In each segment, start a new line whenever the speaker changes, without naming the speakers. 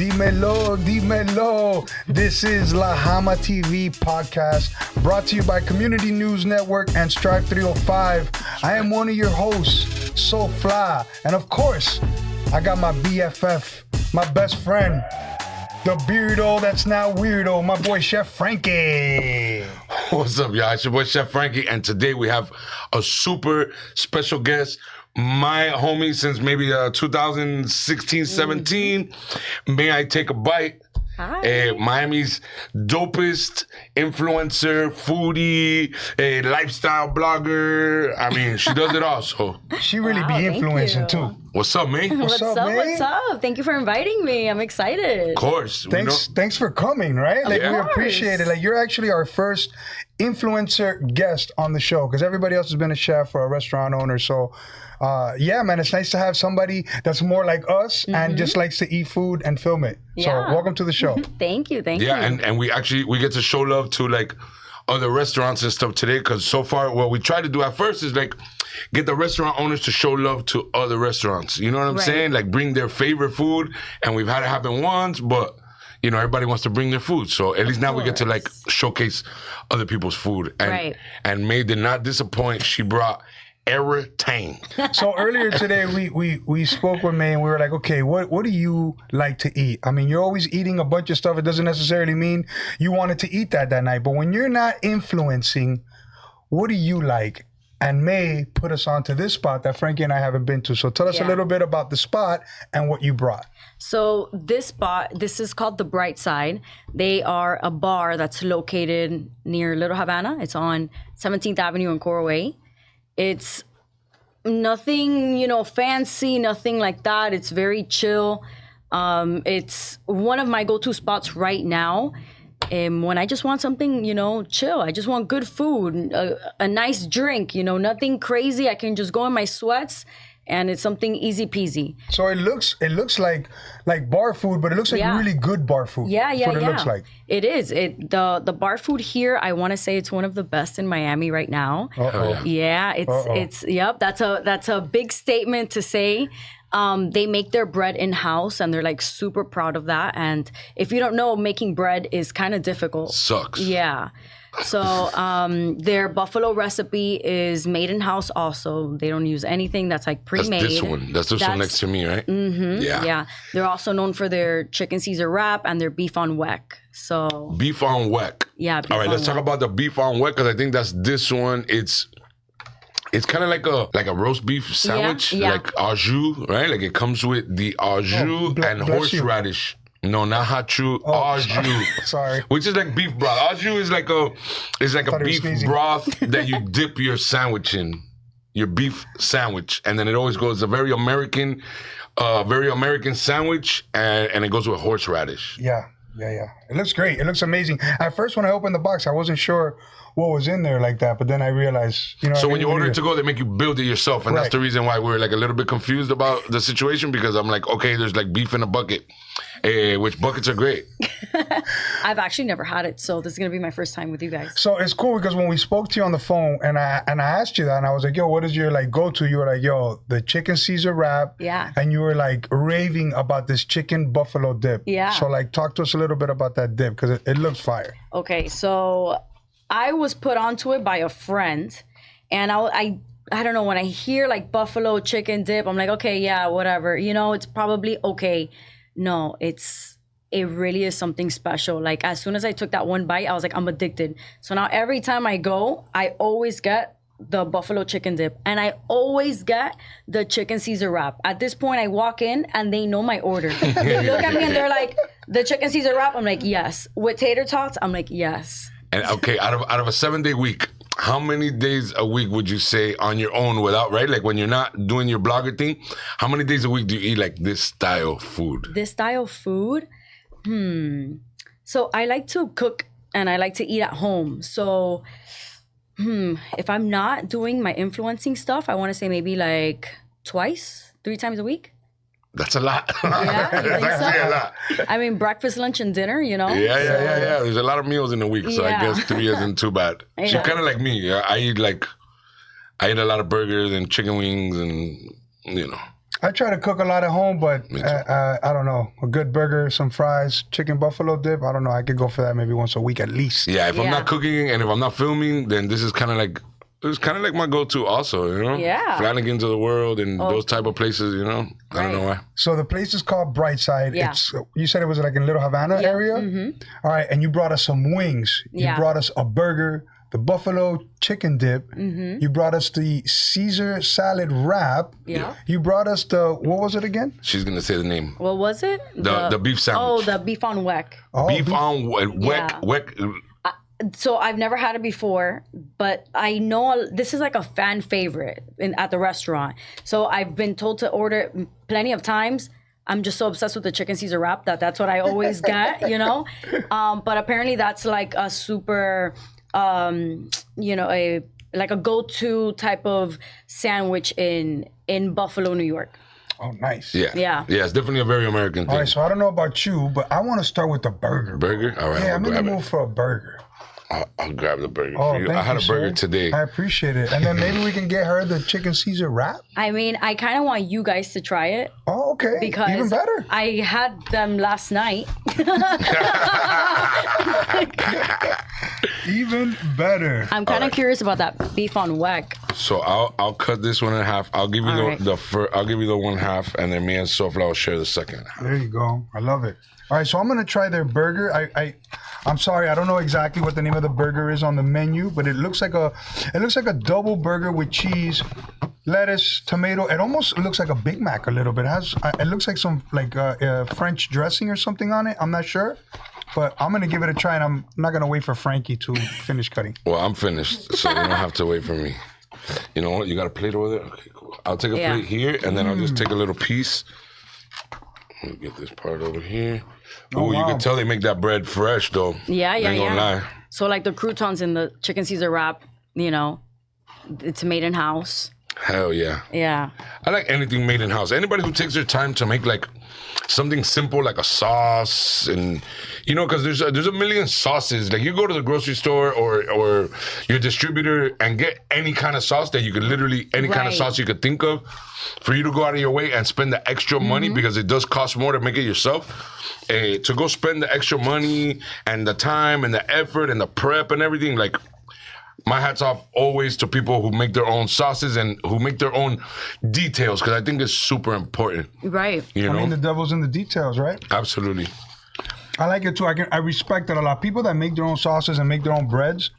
Dímelo, dímelo. This is LaJama TV Podcast, brought to you by Community News Network and Strive 305. I am one of your hosts, So Fly. And of course, I got my BFF, my best friend, the beardo that's now weirdo, my boy Chef Frankie.
What's up, y'all? It's your boy Chef Frankie, and today we have a super special guest. My homie since maybe 2016, 17. May I take a bite?
Hi.
Miami's dopest influencer, foodie, lifestyle blogger. I mean, she does it all. So
She really be influencing too.
what's up, May?
What's up,
May?
What's up? Thank you for inviting me. I'm excited.
Of course.
Thanks for coming, right? Like, we
course.
appreciate it. Like, you're actually our first influencer guest on the show, because everybody else has been a chef or a restaurant owner. So yeah, man, it's nice to have somebody that's more like us and just likes to eat food and film it. So
Yeah.
welcome to the show.
Thank you.
Yeah, and we get to show love to like other restaurants and stuff today, because so far what we try to do at first is like get the restaurant owners to show love to other restaurants. You know what I'm
Right.
saying? Like bring their favorite food, and we've had it happen once, but you know, everybody wants to bring their food. So at least now we get to like showcase other people's food. And
Right.
and May did not disappoint. She brought everything.
So earlier today, we spoke with May and we were like, okay, what do you like to eat? I mean, you're always eating a bunch of stuff. It doesn't necessarily mean you wanted to eat that night. But when you're not influencing, what do you like? And May put us onto this spot that Frankie and I haven't been to. So tell us a
Yeah.
little bit about the spot and what you brought.
So this spot, this is called the Brightside. They are a bar that's located near Little Havana. It's on 17th Avenue and Coral Way. It's nothing, fancy, nothing like that. It's very chill. It's one of my go-to spots right now. When I just want something, chill. I just want good food, a nice drink, nothing crazy. I can just go in my sweats and it's something easy peasy.
So it looks like bar food, but it looks like
Yeah.
really good bar food.
Yeah.
That's what it looks like.
It is. The bar food here, I want to say it's one of the best in Miami right now.
Uh-oh.
Yeah, it's yep. That's a big statement to say. They make their bread in-house and they're like super proud of that. And if you don't know, making bread is kind of difficult.
Sucks.
Yeah. So their buffalo recipe is made in-house also. They don't use anything that's like pre-made.
That's this one. That's this one next to me, right? Mm-hmm. Yeah.
Yeah. They're also known for their chicken Caesar wrap and their beef on Weck. So
Beef on Weck.
yeah. Beef
All right,
on
let's talk
Weck.
about the beef on Weck, because I think that's this one. It's kind of like a roast beef sandwich,
yeah.
like au jus, right? Like it comes with the au jus and
bless you.
horseradish. No, not hot jus, au jus.
Sorry.
Which is like beef broth. Au jus is like a
thought he was
beef
sneezing.
broth that you dip your sandwich in, your beef sandwich, and then it always goes a very American sandwich, and it goes with horseradish.
Yeah. It looks great. It looks amazing. At first, when I opened the box, I wasn't sure what was in there like that, but then I realized,
So when you order it to go, they make you build it yourself, and
Right.
that's the reason why we're like a little bit confused about the situation, because I'm like, okay, there's like beef in a bucket, which buckets are great.
I've actually never had it, so this is gonna be my first time with you guys.
So it's cool because when we spoke to you on the phone and I asked you that, and I was like, yo, what is your like go-to? You were like, yo, the chicken Caesar wrap.
Yeah.
And you were like raving about this chicken buffalo dip.
Yeah.
So like talk to us a little bit about that dip, because it looks fire.
Okay, so I was put onto it by a friend, and I don't know, when I hear like buffalo chicken dip, I'm like, okay, yeah, whatever. It's probably okay. No, it really is something special. Like as soon as I took that one bite, I was like, I'm addicted. So now every time I go, I always get the buffalo chicken dip, and I always get the chicken Caesar wrap. At this point, I walk in and they know my order. They look at me and they're like, the chicken Caesar wrap? I'm like, yes. With tater tots? I'm like, yes.
And okay, out of a 7-day week, how many days a week would you say on your own without, right? Like when you're not doing your blogger thing, how many days a week do you eat like this style food?
This style food? So I like to cook and I like to eat at home. So if I'm not doing my influencing stuff, I want to say maybe like 3 times a week.
That's a lot.
Yeah, you think
That's
so?
actually a lot.
I mean, breakfast, lunch, and dinner,
Yeah. There's a lot of meals in a week, so I
Yeah.
guess 3 isn't too bad.
I
So
know.
kind of like me. I eat a lot of burgers and chicken wings and,
I try to cook a lot at home, but I don't know. A good burger, some fries, chicken buffalo dip. I don't know. I could go for that maybe once a week at least.
Yeah, if I'm not cooking and if I'm not filming, then this is kind of like it's kind of like my go-to also, you know?
Yeah.
Flanagan's of the world and those type of places, you know? I don't know why.
So the place is called Brightside.
Yeah.
You said it was like in Little Havana area?
Mm-hmm.
All right, and you brought us some wings. You brought us a burger, the buffalo chicken dip.
Mm-hmm.
You brought us the Caesar salad wrap.
Yeah.
You brought us the, what was it again?
She's going to say the name.
What was it?
The beef sandwich.
Oh, the beef on Weck.
Oh,
beef on Weck. Weck.
So I've never had it before, but I know this is like a fan favorite at the restaurant. So I've been told to order it plenty of times. I'm just so obsessed with the chicken Caesar wrap that's what I always get, you know? But apparently that's like a super, you know, a go-to type of sandwich in Buffalo, New York.
Oh, nice.
Yeah, it's definitely a very American thing.
All right, so I don't know about you, but I want to start with the burger.
Burger? All right,
Yeah, I'm in the mood for a burger.
I'll grab the burger for you. I had a burger today.
I appreciate it. And then maybe we can get her the chicken Caesar wrap.
I mean, I kind of want you guys to try it.
Oh, okay.
Because
even better.
I had them last night.
Even better.
I'm kind of curious about that beef on Weck.
So I'll cut this one in half. I'll give you I'll give you the one half, and then me and Sofla will share the second half.
There you go. I love it. All right, so I'm gonna try their burger. I'm sorry, I don't know exactly what the name of the burger is on the menu, but it looks like a double burger with cheese, lettuce, tomato. It almost looks like a Big Mac a little bit. It looks like some French dressing or something on it. I'm not sure, but I'm gonna give it a try, and I'm not gonna wait for Frankie to finish cutting.
Well, I'm finished, so you don't have to wait for me. You know what? You got a plate over there? Okay, cool. I'll take a plate here, and then I'll just take a little piece. Let me get this part over here. Oh, wow. You can tell they make that bread fresh, though.
Yeah.
Ain't gonna lie.
So like the croutons in the chicken Caesar wrap, you know, it's made in house.
Hell yeah.
Yeah.
I like anything made in house. Anybody who takes their time to make like something simple like a sauce, and you know, because there's a million sauces. Like you go to the grocery store or your distributor and get any kind of sauce that you could literally kind of sauce you could think of. For you to go out of your way and spend the extra money because it does cost more to make it yourself. To go spend the extra money and the time and the effort and the prep and everything, like my hat's off always to people who make their own sauces and who make their own details, because I think it's super important.
Right.
You know?
I mean, the devil's in the details, right?
Absolutely.
I like it too. I respect it a lot. People that make their own sauces and make their own breads,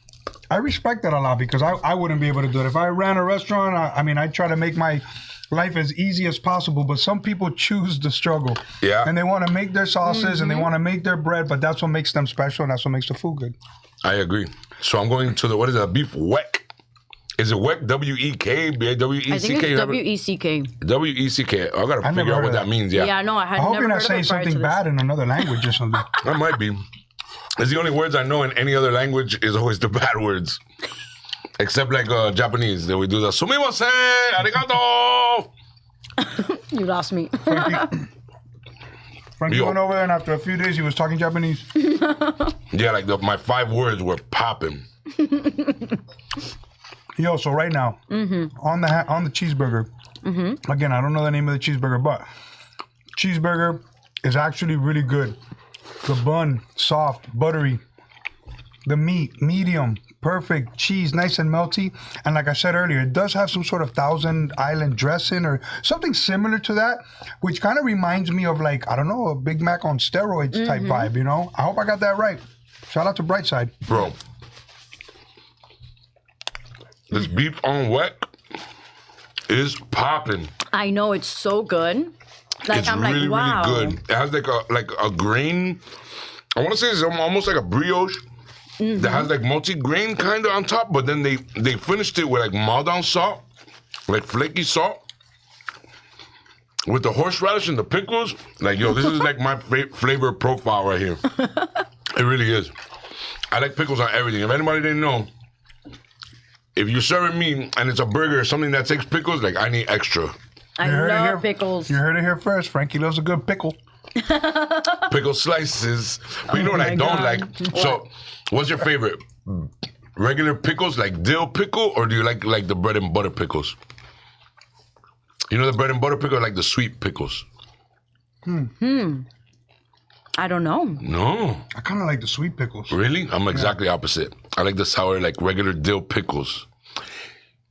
I respect that a lot, because I wouldn't be able to do it. If I ran a restaurant, I try to make my life as easy as possible, but some people choose the struggle.
Yeah.
And they want to make their sauces and they want to make their bread, but that's what makes them special and that's what makes the food good.
I agree. So I'm going to what is that? Beef Weck. Is it Weck? W-E-K? W-E-C-K?
I think it's W-E-C-K.
W-E-C-K. I got to figure out what that means. Yeah.
Yeah, no, I had
I hope
never
you're not
heard of
saying
it prior to
something
this.
bad in another language or something.
That might be. It's the only words I know in any other language is always the bad words. Except like Japanese, that we do the sumimasen, arigato.
You lost me.
Frankie went over there and after a few days he was talking Japanese.
Yeah, like my 5 words were popping.
Yo, so right now, on the cheeseburger, again, I don't know the name of the cheeseburger, but cheeseburger is actually really good. The bun, soft, buttery. The meat, medium, perfect. Cheese, nice and melty. And like I said earlier, it does have some sort of Thousand Island dressing or something similar to that, which kind of reminds me of like, I don't know, a Big Mac on steroids type vibe, you know? I hope I got that right. Shout out to Brightside.
Bro, this beef on Weck is popping.
I know, it's so good. Like,
It's
I'm
really,
like, wow.
really good. It has like a grain. I want to say it's almost like a brioche that has like multi-grain kind of on top, but then they finished it with like mild-down salt, like flaky salt, with the horseradish and the pickles. Like, yo, this is like my flavor profile right here. It really is. I like pickles on everything. If anybody didn't know, if you're serving me and it's a burger or something that takes pickles, like I need extra.
I love pickles.
You heard it here first. Frankie loves a good pickle.
Pickle slices. But you know what I don't like? So, what's your favorite? Regular pickles, like dill pickle, or do you like the bread and butter pickles? You know the bread and butter pickle, like the sweet pickles.
I don't know.
No,
I kind of like the sweet pickles.
really? I'm exactly opposite. I like the sour, like regular dill pickles.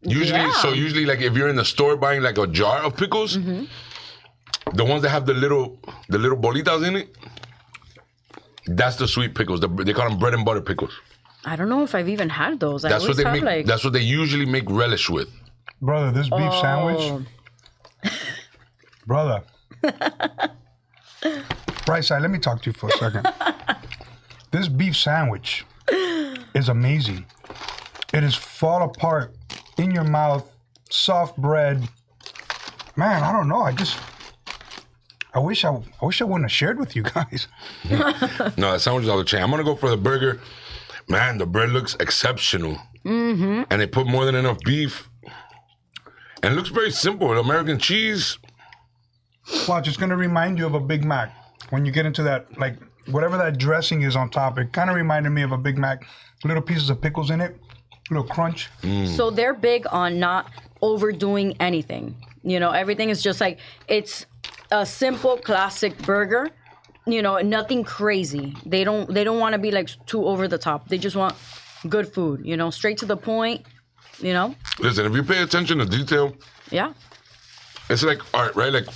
Usually, like if you're in the store buying like a jar of pickles, the ones that have the little bolitas in it, that's the sweet pickles. They call them bread and butter pickles.
I don't know if I've even had those.
That's what they make. That's what they usually make relish with.
Brother, this beef sandwich. Brother. Brightside, let me talk to you for a second. This beef sandwich is amazing. It is fall apart in your mouth, soft bread. Man, I don't know. I wish I wouldn't have shared with you guys.
No, that sandwich is all the chain. I'm gonna go for the burger. Man, the bread looks exceptional. And they put more than enough beef. And it looks very simple. American cheese.
Watch, it's gonna remind you of a Big Mac. When you get into that, like, whatever that dressing is on top, it kind of reminded me of a Big Mac. Little pieces of pickles in it, little crunch.
So they're big on not overdoing anything. You know, everything is just like, it's a simple classic burger. You know, nothing crazy. They don't want to be like too over the top. They just want good food, you know, straight to the point, you know?
Listen, if you pay attention to detail,
Yeah.
it's like art, right? Like,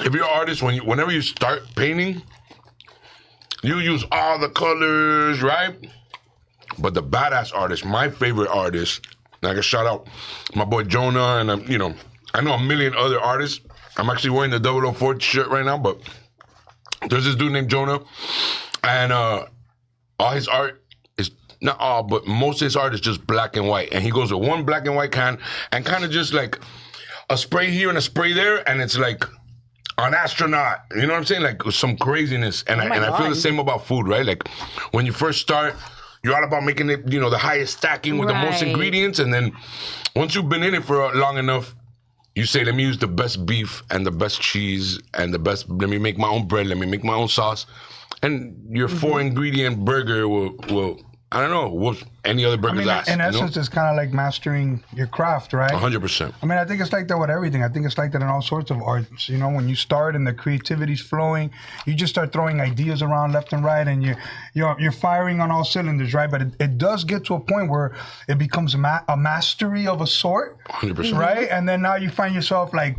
if you're an artist, whenever you start painting, you use all the colors, right? But the badass artist, my favorite artist, and I can shout out my boy Jonah, and I know a million other artists. I'm actually wearing the 004 shirt right now, but there's this dude named Jonah, and all his art is, not all, but most of his art is just black and white. And he goes with one black and white can and kind of just like a spray here and a spray there, and it's like an astronaut. You know what I'm saying? Like some craziness. And I feel the same about food, right? Like when you first start, you're all about making it, the highest stacking with the most ingredients. And then once you've been in it for long enough, you say, let me use the best beef and the best cheese and let me make my own bread, let me make my own sauce. And your 4-ingredient burger will I don't know what any other burger's ass.
In essence, it's kind of like mastering your craft, right?
100%.
I mean, I think it's like that with everything. I think it's like that in all sorts of arts. When you start and the creativity's flowing, you just start throwing ideas around left and right, and you're firing on all cylinders, right? But it does get to a point where it becomes a mastery of a sort,
100%,
right? And then now you find yourself like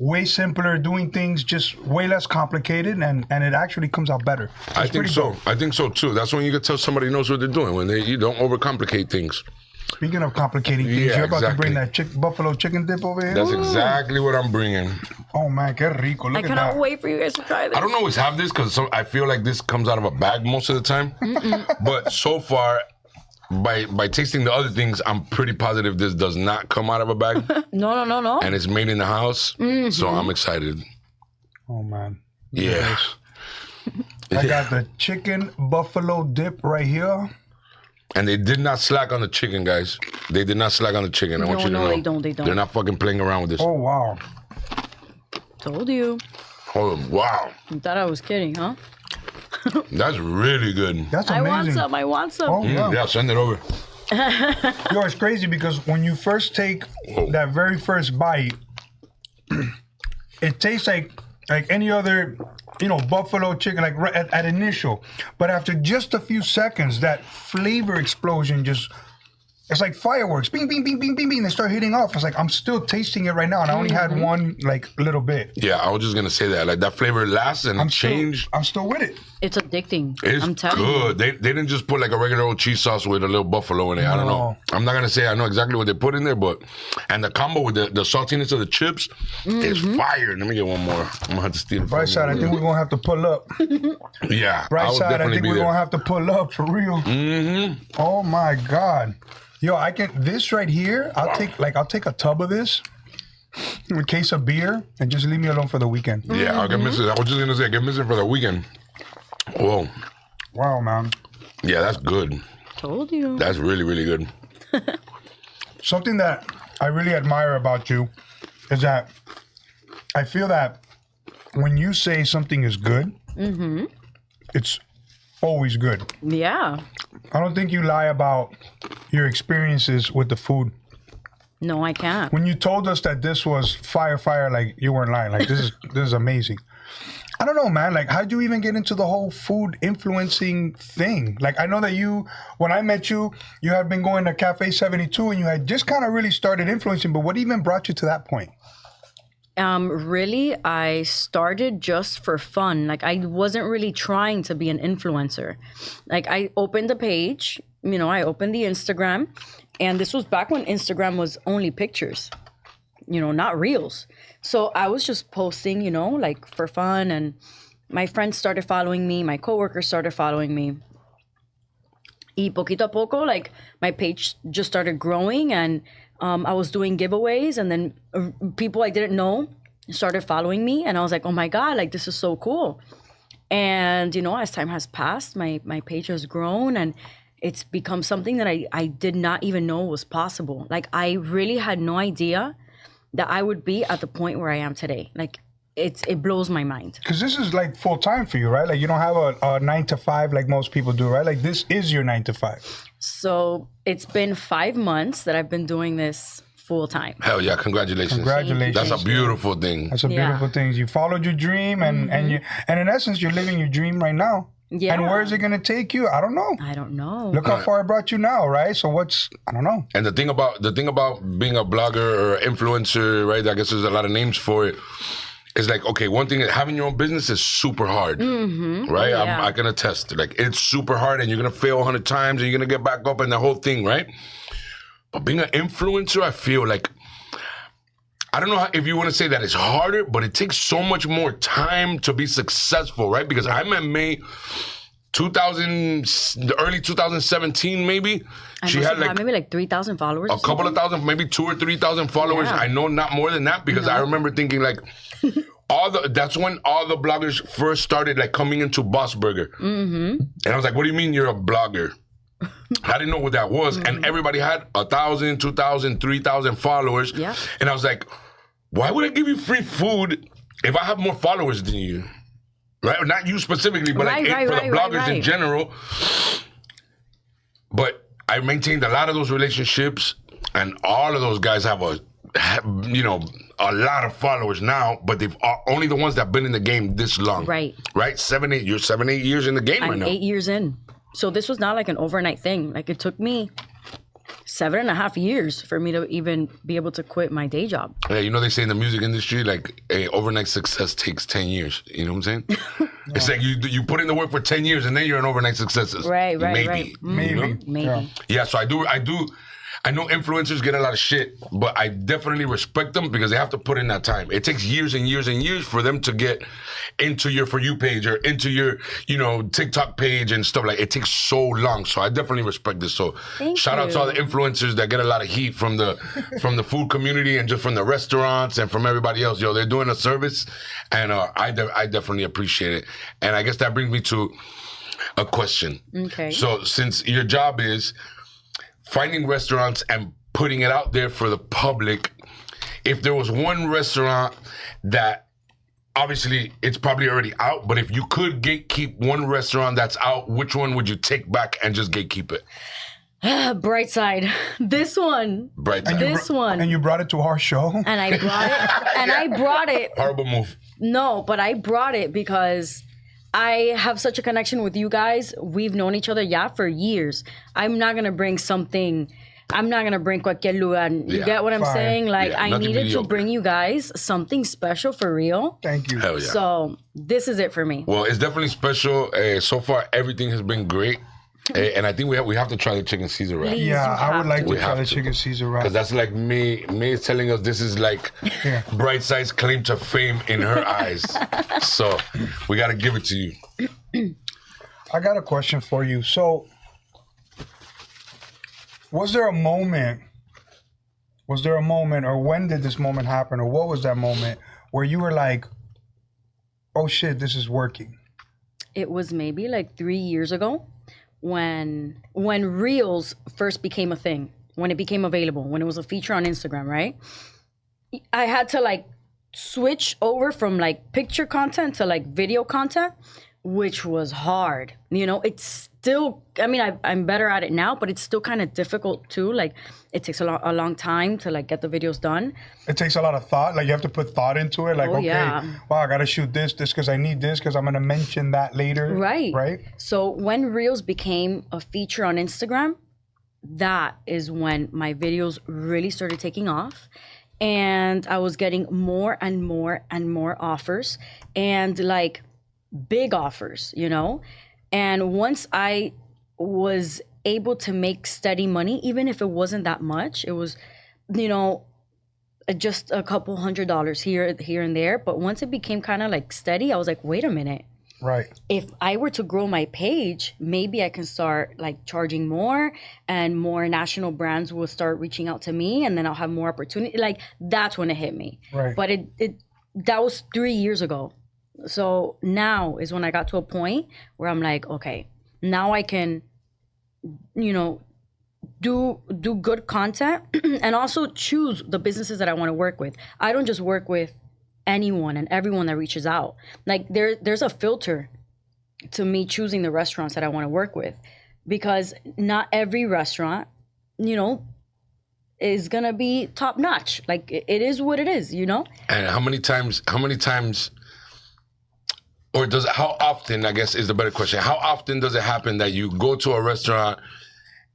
way simpler, doing things just way less complicated, and it actually comes out better.
I think so. I think so too. That's when you can tell somebody knows what they're doing, when you don't overcomplicate things.
Speaking of complicating things, you're about to bring that buffalo chicken dip over here?
That's exactly what I'm bringing.
Oh man, qué rico. Look
I cannot wait for you guys to try this.
I don't always have this because I feel like this comes out of a bag most of the time. But so far, by tasting the other things, I'm pretty positive this does not come out of a bag.
No.
And it's made in the house. So I'm excited.
Oh man.
Yeah.
I got the chicken buffalo dip right here.
And they did not slack on the chicken, guys. They did not slack on the chicken. I want you to know.
They don't.
They're not fucking playing around with this.
Oh wow.
Told you.
Oh, wow.
You thought I was kidding, huh?
That's really good.
That's amazing.
I want some.
Oh, yeah.
Yeah, send it over.
It's crazy because when you first take that very first bite, it tastes like any other, buffalo chicken, like right at initial. But after just a few seconds, that flavor explosion it's like fireworks. Bing, bing, bing, bing, bing, bing. They start hitting off. It's like, I'm still tasting it right now. And I only had one, little bit.
Yeah, I was just going to say that. Like, that flavor lasts and change.
I'm still with it.
It's addicting.
It's
I'm telling
good. They didn't just put like a regular old cheese sauce with a little buffalo in it. I don't know. I'm not going to say I know exactly what they put in there, and the combo with the saltiness of the chips is fire. Let me get one more. I'm going to have to steal it.
Brightside, I think we're going to have to pull up.
Yeah.
Brightside, I think we're going to have to pull up for real. Oh my God. Yo, this right here, I'll take a tub of this, a case of beer, and just leave me alone for the weekend.
Yeah, I'll get missing. I was just going to say, get missing for the weekend. Whoa.
Wow, man.
Yeah, that's good.
Told you.
That's really, really good.
Something that I really admire about you is that I feel that when you say something is good, it's always good.
Yeah.
I don't think you lie about your experiences with the food.
No, I can't.
When you told us that this was fire, like you weren't lying. Like this is amazing. I don't know, man. Like, how'd you even get into the whole food influencing thing? Like, I know that when I met you, you had been going to Cafe 72 and you had just kind of really started influencing, but what even brought you to that point?
Really, I started just for fun. Like, I wasn't really trying to be an influencer. Like, I opened a page, I opened the Instagram, and this was back when Instagram was only pictures, not reels. So I was just posting, like for fun, and my friends started following me, my coworkers started following me. Y poquito a poco, like my page just started growing, and I was doing giveaways, and then people I didn't know started following me, and I was like, oh my God, like this is so cool. And, as time has passed, my page has grown, and it's become something that I did not even know was possible. Like I really had no idea that I would be at the point where I am today. Like it blows my mind.
Because this is like full time for you, right? Like you don't have a 9 to 5 like most people do, right? Like this is your 9 to 5.
So it's been 5 months that I've been doing this full time.
Hell yeah, congratulations.
Congratulations.
That's a beautiful thing.
That's a beautiful thing. You followed your dream and in essence you're living your dream right now.
Yeah.
And where is it going to take you? I don't know.
I don't know.
Look how far it brought you now, right? So I don't know.
And the thing about being a blogger or influencer, right? I guess there's a lot of names for it. It's like, okay, one thing, having your own business is super hard, right?
Yeah.
I can attest. Like, it's super hard, and you're going to fail 100 times, and you're going to get back up and the whole thing, right? But being an influencer, I feel like, I don't know if you want to say that it's harder, but it takes so much more time to be successful, right? Because I met May early 2017, maybe. She had like
maybe like 3,000 followers.
A couple of thousand, maybe 2,000 or 3,000 followers.
Yeah.
I know not more than that because I remember thinking like, that's when all the bloggers first started like coming into Boss Burger. And I was like, what do you mean you're a blogger? I didn't know what that was. And everybody had 1,000, 2,000, 3,000 followers.
Yeah.
And I was like, why would I give you free food if I have more followers than you? Right? Not you specifically, but for the bloggers in general. But I maintained a lot of those relationships, and all of those guys have a lot of followers now, but they've only the ones that have been in the game this long. Right? 7, 8 years, 7, 8 years in the game right now.
8 years in. So this was not like an overnight thing. Like it took me 7.5 years for me to even be able to quit my day job.
Yeah, they say in the music industry, like, overnight success takes 10 years. You know what I'm saying? It's like you put in the work for 10 years and then you're an overnight success.
Right.
Maybe.
Maybe.
Yeah, so I do. I know influencers get a lot of shit, but I definitely respect them because they have to put in that time. It takes years and years and years for them to get into your For You page or into your, TikTok page and stuff like. It takes so long. So I definitely respect this. So shout out to all the influencers that get a lot of heat from the food community and just from the restaurants and from everybody else. They're doing a service, and I definitely appreciate it. And I guess that brings me to a question.
Okay.
So since your job is finding restaurants and putting it out there for the public, if there was one restaurant that, obviously it's probably already out, but if you could gatekeep one restaurant that's out, which one would you take back and just gatekeep it?
Brightside. This one.
Brightside.
This one.
And you brought it to our show?
And I brought it.
Horrible move.
No, but I brought it because I have such a connection with you guys. We've known each other, for years. I'm not going to bring something. I'm not going to bring cualquier lugar. You get what I'm saying? Like, I needed to bring you guys something special for real.
Thank you.
Hell yeah.
So this is it for me.
Well, it's definitely special. So far, everything has been great. And I think we have to try the chicken Caesar wrap.
Please,
Yeah, I would like to try the
to.
chicken Caesar wrap.
Because that's like May is telling us this is like Brightside's claim to fame in her eyes. So we got to give it to you.
I got a question for you. So, was there a moment, or when did this moment happen, or what was that moment where you were like, oh shit, this is working?
It was maybe like 3 years ago when Reels first became a thing, when it became available, when it was a feature on Instagram, right? I had to like switch over from like picture content to like video content, which was hard. It's still, I mean, I'm better at it now, but it's still kind of difficult too. Like, it takes a long time to like get the videos done.
It takes a lot of thought. Like, you have to put thought into it. Like, wow, I got to shoot this because I need this because I'm going to mention that later. Right.
So when Reels became a feature on Instagram, that is when my videos really started taking off. And I was getting more and more and more offers, and like big offers, you know? And once I was able to make steady money, even if it wasn't that much, it was, you know, just a couple $100 here and there. But once it became kind of like steady, I was like, wait a minute.
Right.
If I were to grow my page, maybe I can start like charging more, and more national brands will start reaching out to me, and then I'll have more opportunity. Like, that's when it hit me.
Right.
But that was 3 years ago. So now is when I got to a point where I'm like, okay, now I can, you know, do good content and also choose the businesses that I want to work with. I don't just work with anyone and everyone that reaches out. Like, there's a filter to me choosing the restaurants that I want to work with, because not every restaurant, you know, is gonna be top notch. Like, it is what it is, you know.
And how many times, or how often, I guess is the better question, how often does it happen that you go to a restaurant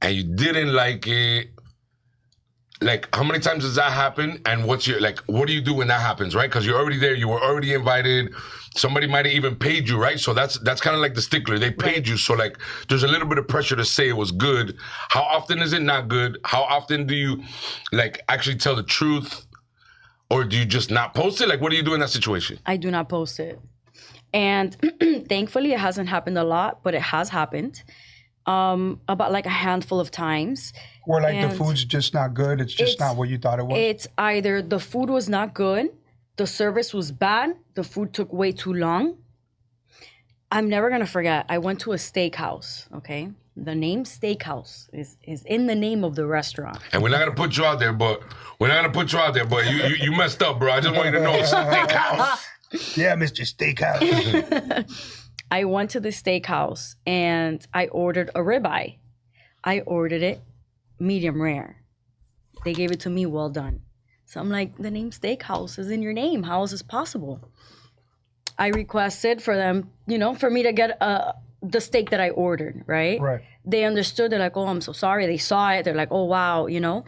and you didn't like it? Like, how many times does that happen? And what do you do when that happens, right? Because you're already there, you were already invited. Somebody might have even paid you, right? So that's kind of like the stickler. They paid you, so like there's a little bit of pressure to say it was good. How often is it not good? How often do you like actually tell the truth, or do you just not post it? Like, what do you do in that situation?
I do not post it, and thankfully it hasn't happened a lot, but it has happened about like a handful of times.
Where like the food's just not good. It's just not what you thought it was.
It's either the food was not good, the service was bad, the food took way too long. I'm never gonna forget, I went to a steakhouse, okay? The name Steakhouse is in the name of the restaurant.
And we're not gonna put you out there, but you messed up, bro. I just want you to know, Steakhouse.
Yeah, Mr. Steakhouse.
I went to the steakhouse and I ordered a ribeye. I ordered it medium rare. They gave it to me well done. So I'm like, the name Steakhouse is in your name. How is this possible? I requested for them, you know, for me to get the steak that I ordered, right?
Right.
They understood. They're like, oh, I'm so sorry. They saw it. They're like, oh, wow, you know.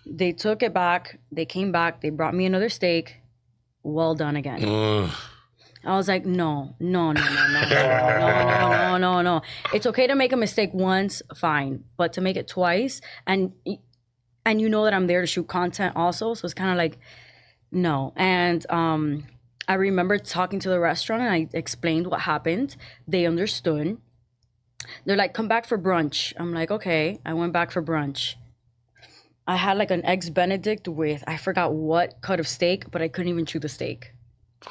They took it back. They came back. They brought me another steak. Well done again. I was like, no. It's okay to make a mistake once, fine. But to make it twice, and you know that I'm there to shoot content also, so it's kind of like, no. And I remember talking to the restaurant and I explained what happened. They understood. They're like, come back for brunch. I'm like, okay. I went back for brunch. I had like an eggs Benedict with, I forgot what cut of steak, but I couldn't even chew the steak.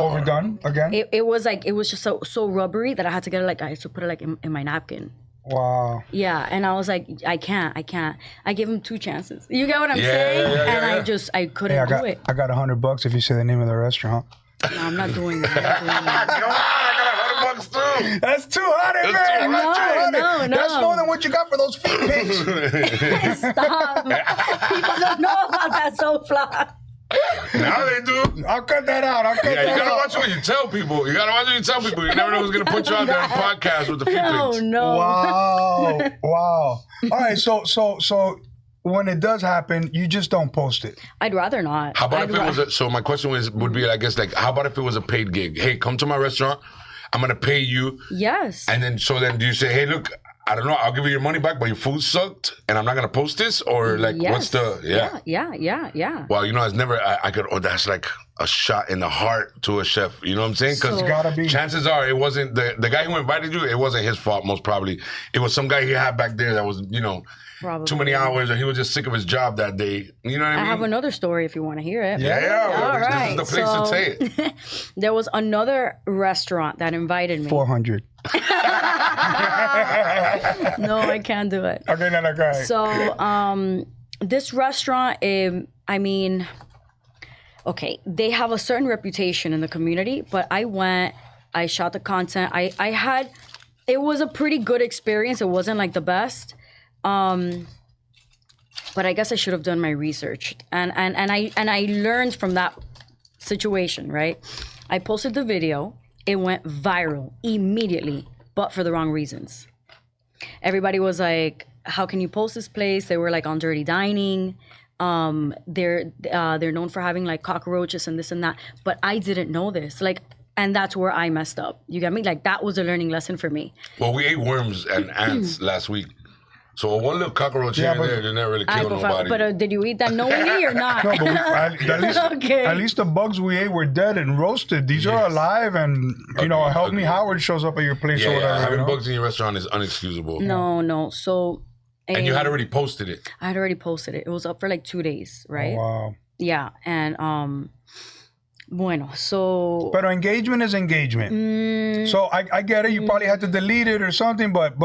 Overdone again?
It was just so rubbery that I had to get it, like, I had to put it like in my napkin.
Wow.
Yeah, and I was like, I can't. I gave him 2 chances. You get what I'm saying? I couldn't do it.
I got $100 if you say the name of the restaurant.
No, I'm not doing that.
Too.
That's 200, man.
No.
That's more than what you got for those feet pics.
Stop. People don't know about that so fly.
Now they do.
I'll cut that out.
You gotta watch what you tell people. You never know who's gonna put you out there on podcast with the feet pics.
Oh no.
Wow. All right, so when it does happen, you just don't post it.
I'd rather not.
How about if it was so my question would be, I guess, like, how about if it was a paid gig? Hey, come to my restaurant. I'm gonna pay you.
Yes.
And then do you say, hey, look, I don't know, I'll give you your money back, but your food sucked, and I'm not gonna post this, or like, what's the
Yeah.
Well, you know, that's like a shot in the heart to a chef. You know what I'm saying? Because
gotta be.
Chances are it wasn't the guy who invited you. It wasn't his fault. Most probably, it was some guy he had back there that was, you know,
probably
too many hours, or he was just sick of his job that day. You know what I mean?
I have another story if you want to hear it.
Yeah.
All right.
This is the place to say it.
There was another restaurant that invited me.
400.
No, I can't do it.
Okay, no, go ahead.
So, this restaurant, I mean, okay, they have a certain reputation in the community, but I went, I shot the content. I had it was a pretty good experience. It wasn't like the best. But I guess I should have done my research. And I learned from that situation, right? I posted the video. It went viral immediately, but for the wrong reasons. Everybody was like, how can you post this place? They were like on dirty dining. They're known for having like cockroaches and this and that. But I didn't know this. Like, and that's where I messed up. You get me? Like, that was a learning lesson for me.
Well, we ate worms and ants last week. So one little cockroach here and there didn't really kill nobody.
But did you eat that knowingly or not?
No, but at least the bugs we ate were dead and roasted. These are alive, and Help Me Howard shows up at your place or whatever.
Having bugs in your restaurant is unexcusable.
No. So.
And you had already posted it.
I had already posted it. It was up for like 2 days, right?
Oh, wow.
Yeah, and bueno, so.
But engagement is engagement. So I get it. You probably had to delete it or something, but.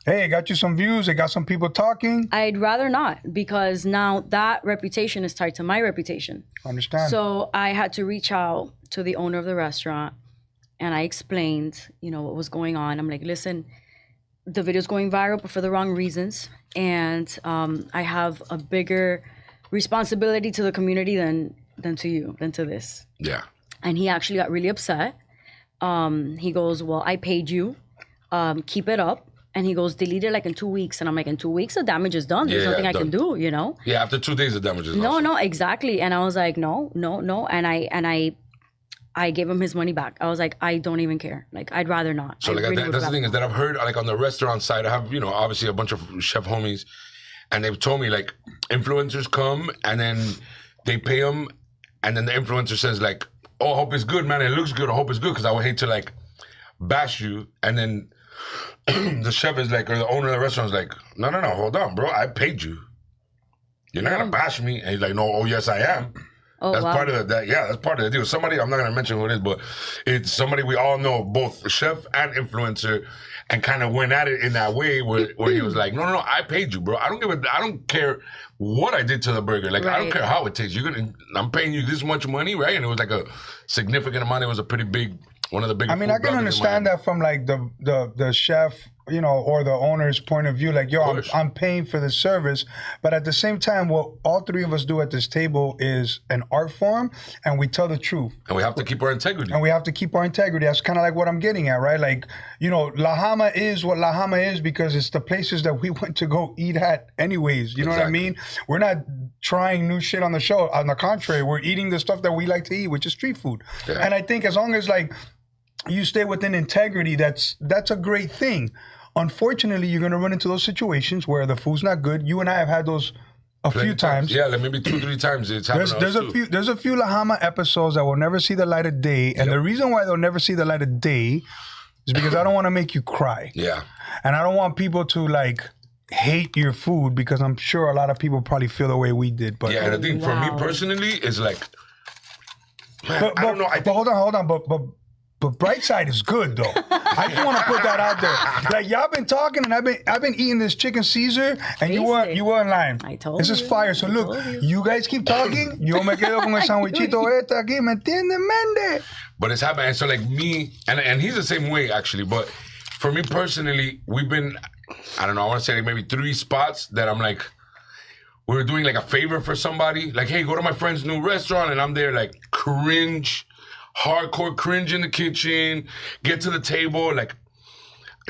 Hey, it got you some views. It got some people talking.
I'd rather not, because now that reputation is tied to my reputation.
Understand.
So I had to reach out to the owner of the restaurant, and I explained, what was going on. I'm like, listen, the video's going viral, but for the wrong reasons. And I have a bigger responsibility to the community than to this.
Yeah.
And he actually got really upset. He goes, well, I paid you. Keep it up. And he goes, delete it like in 2 weeks. And I'm like, in 2 weeks, the damage is done. There's nothing I can do,
Yeah, after 2 days, the damage is done.
No, exactly. And I was like, no. And I gave him his money back. I was like, I don't even care. Like, I'd rather not.
So that's the thing is that I've heard, like on the restaurant side, I have, obviously a bunch of chef homies. And they've told me, like, influencers come and then they pay them. And then the influencer says, like, oh, I hope it's good, man. It looks good. I hope it's good. Because I would hate to, like, bash you. And then the chef is like, or the owner of the restaurant is like, no, hold on, bro. I paid you. You're not gonna bash me. And he's like, no, oh yes, I am.
Oh,
that's
wow.
part of that's part of the deal. Somebody, I'm not gonna mention who it is, but it's somebody we all know, both chef and influencer, and kind of went at it in that way where he was like, no, I paid you, bro. I don't care what I did to the burger. Like, I don't care how it tastes. I'm paying you this much money, right? And it was like a significant amount. It was a pretty big. One of the biggest.
I mean, I can understand that from like the chef, or the owner's point of view. Like, yo, I'm paying for the service, but at the same time, what all three of us do at this table is an art form, and we tell the truth.
And we have to keep our integrity.
That's kind of like what I'm getting at, right? Like, LaJama is what LaJama is because it's the places that we went to go eat at anyways. You know what I mean? We're not trying new shit on the show. On the contrary, we're eating the stuff that we like to eat, which is street food. Yeah. And I think as long as like you stay within integrity, that's a great thing. Unfortunately, you're gonna run into those situations where the food's not good. You and I have had those a few times.
Yeah, like maybe 2-3 times it's happened.
There's a few LaJama episodes that will never see the light of day, and the reason why they'll never see the light of day is because I don't want to make you cry. Yeah, and I don't want people to like hate your food because I'm sure a lot of people probably feel the way we did. But
yeah, and I think for me personally, it's like, man, I don't know.
But hold on, but Brightside is good though. I just want to put that out there. Like, y'all been talking, and I've been eating this chicken Caesar, and you weren't lying.
I told
this
you.
This is fire. So look, you guys keep talking. Yo me quedo con el sandwichito aquí, ¿me entiendes, Mende?
But it's happening. So like me, and he's the same way actually. But for me personally, we've been, I don't know, I want to say like maybe 3 spots that I'm like, we were doing like a favor for somebody. Like, hey, go to my friend's new restaurant, and I'm there like hardcore cringe in the kitchen, get to the table, like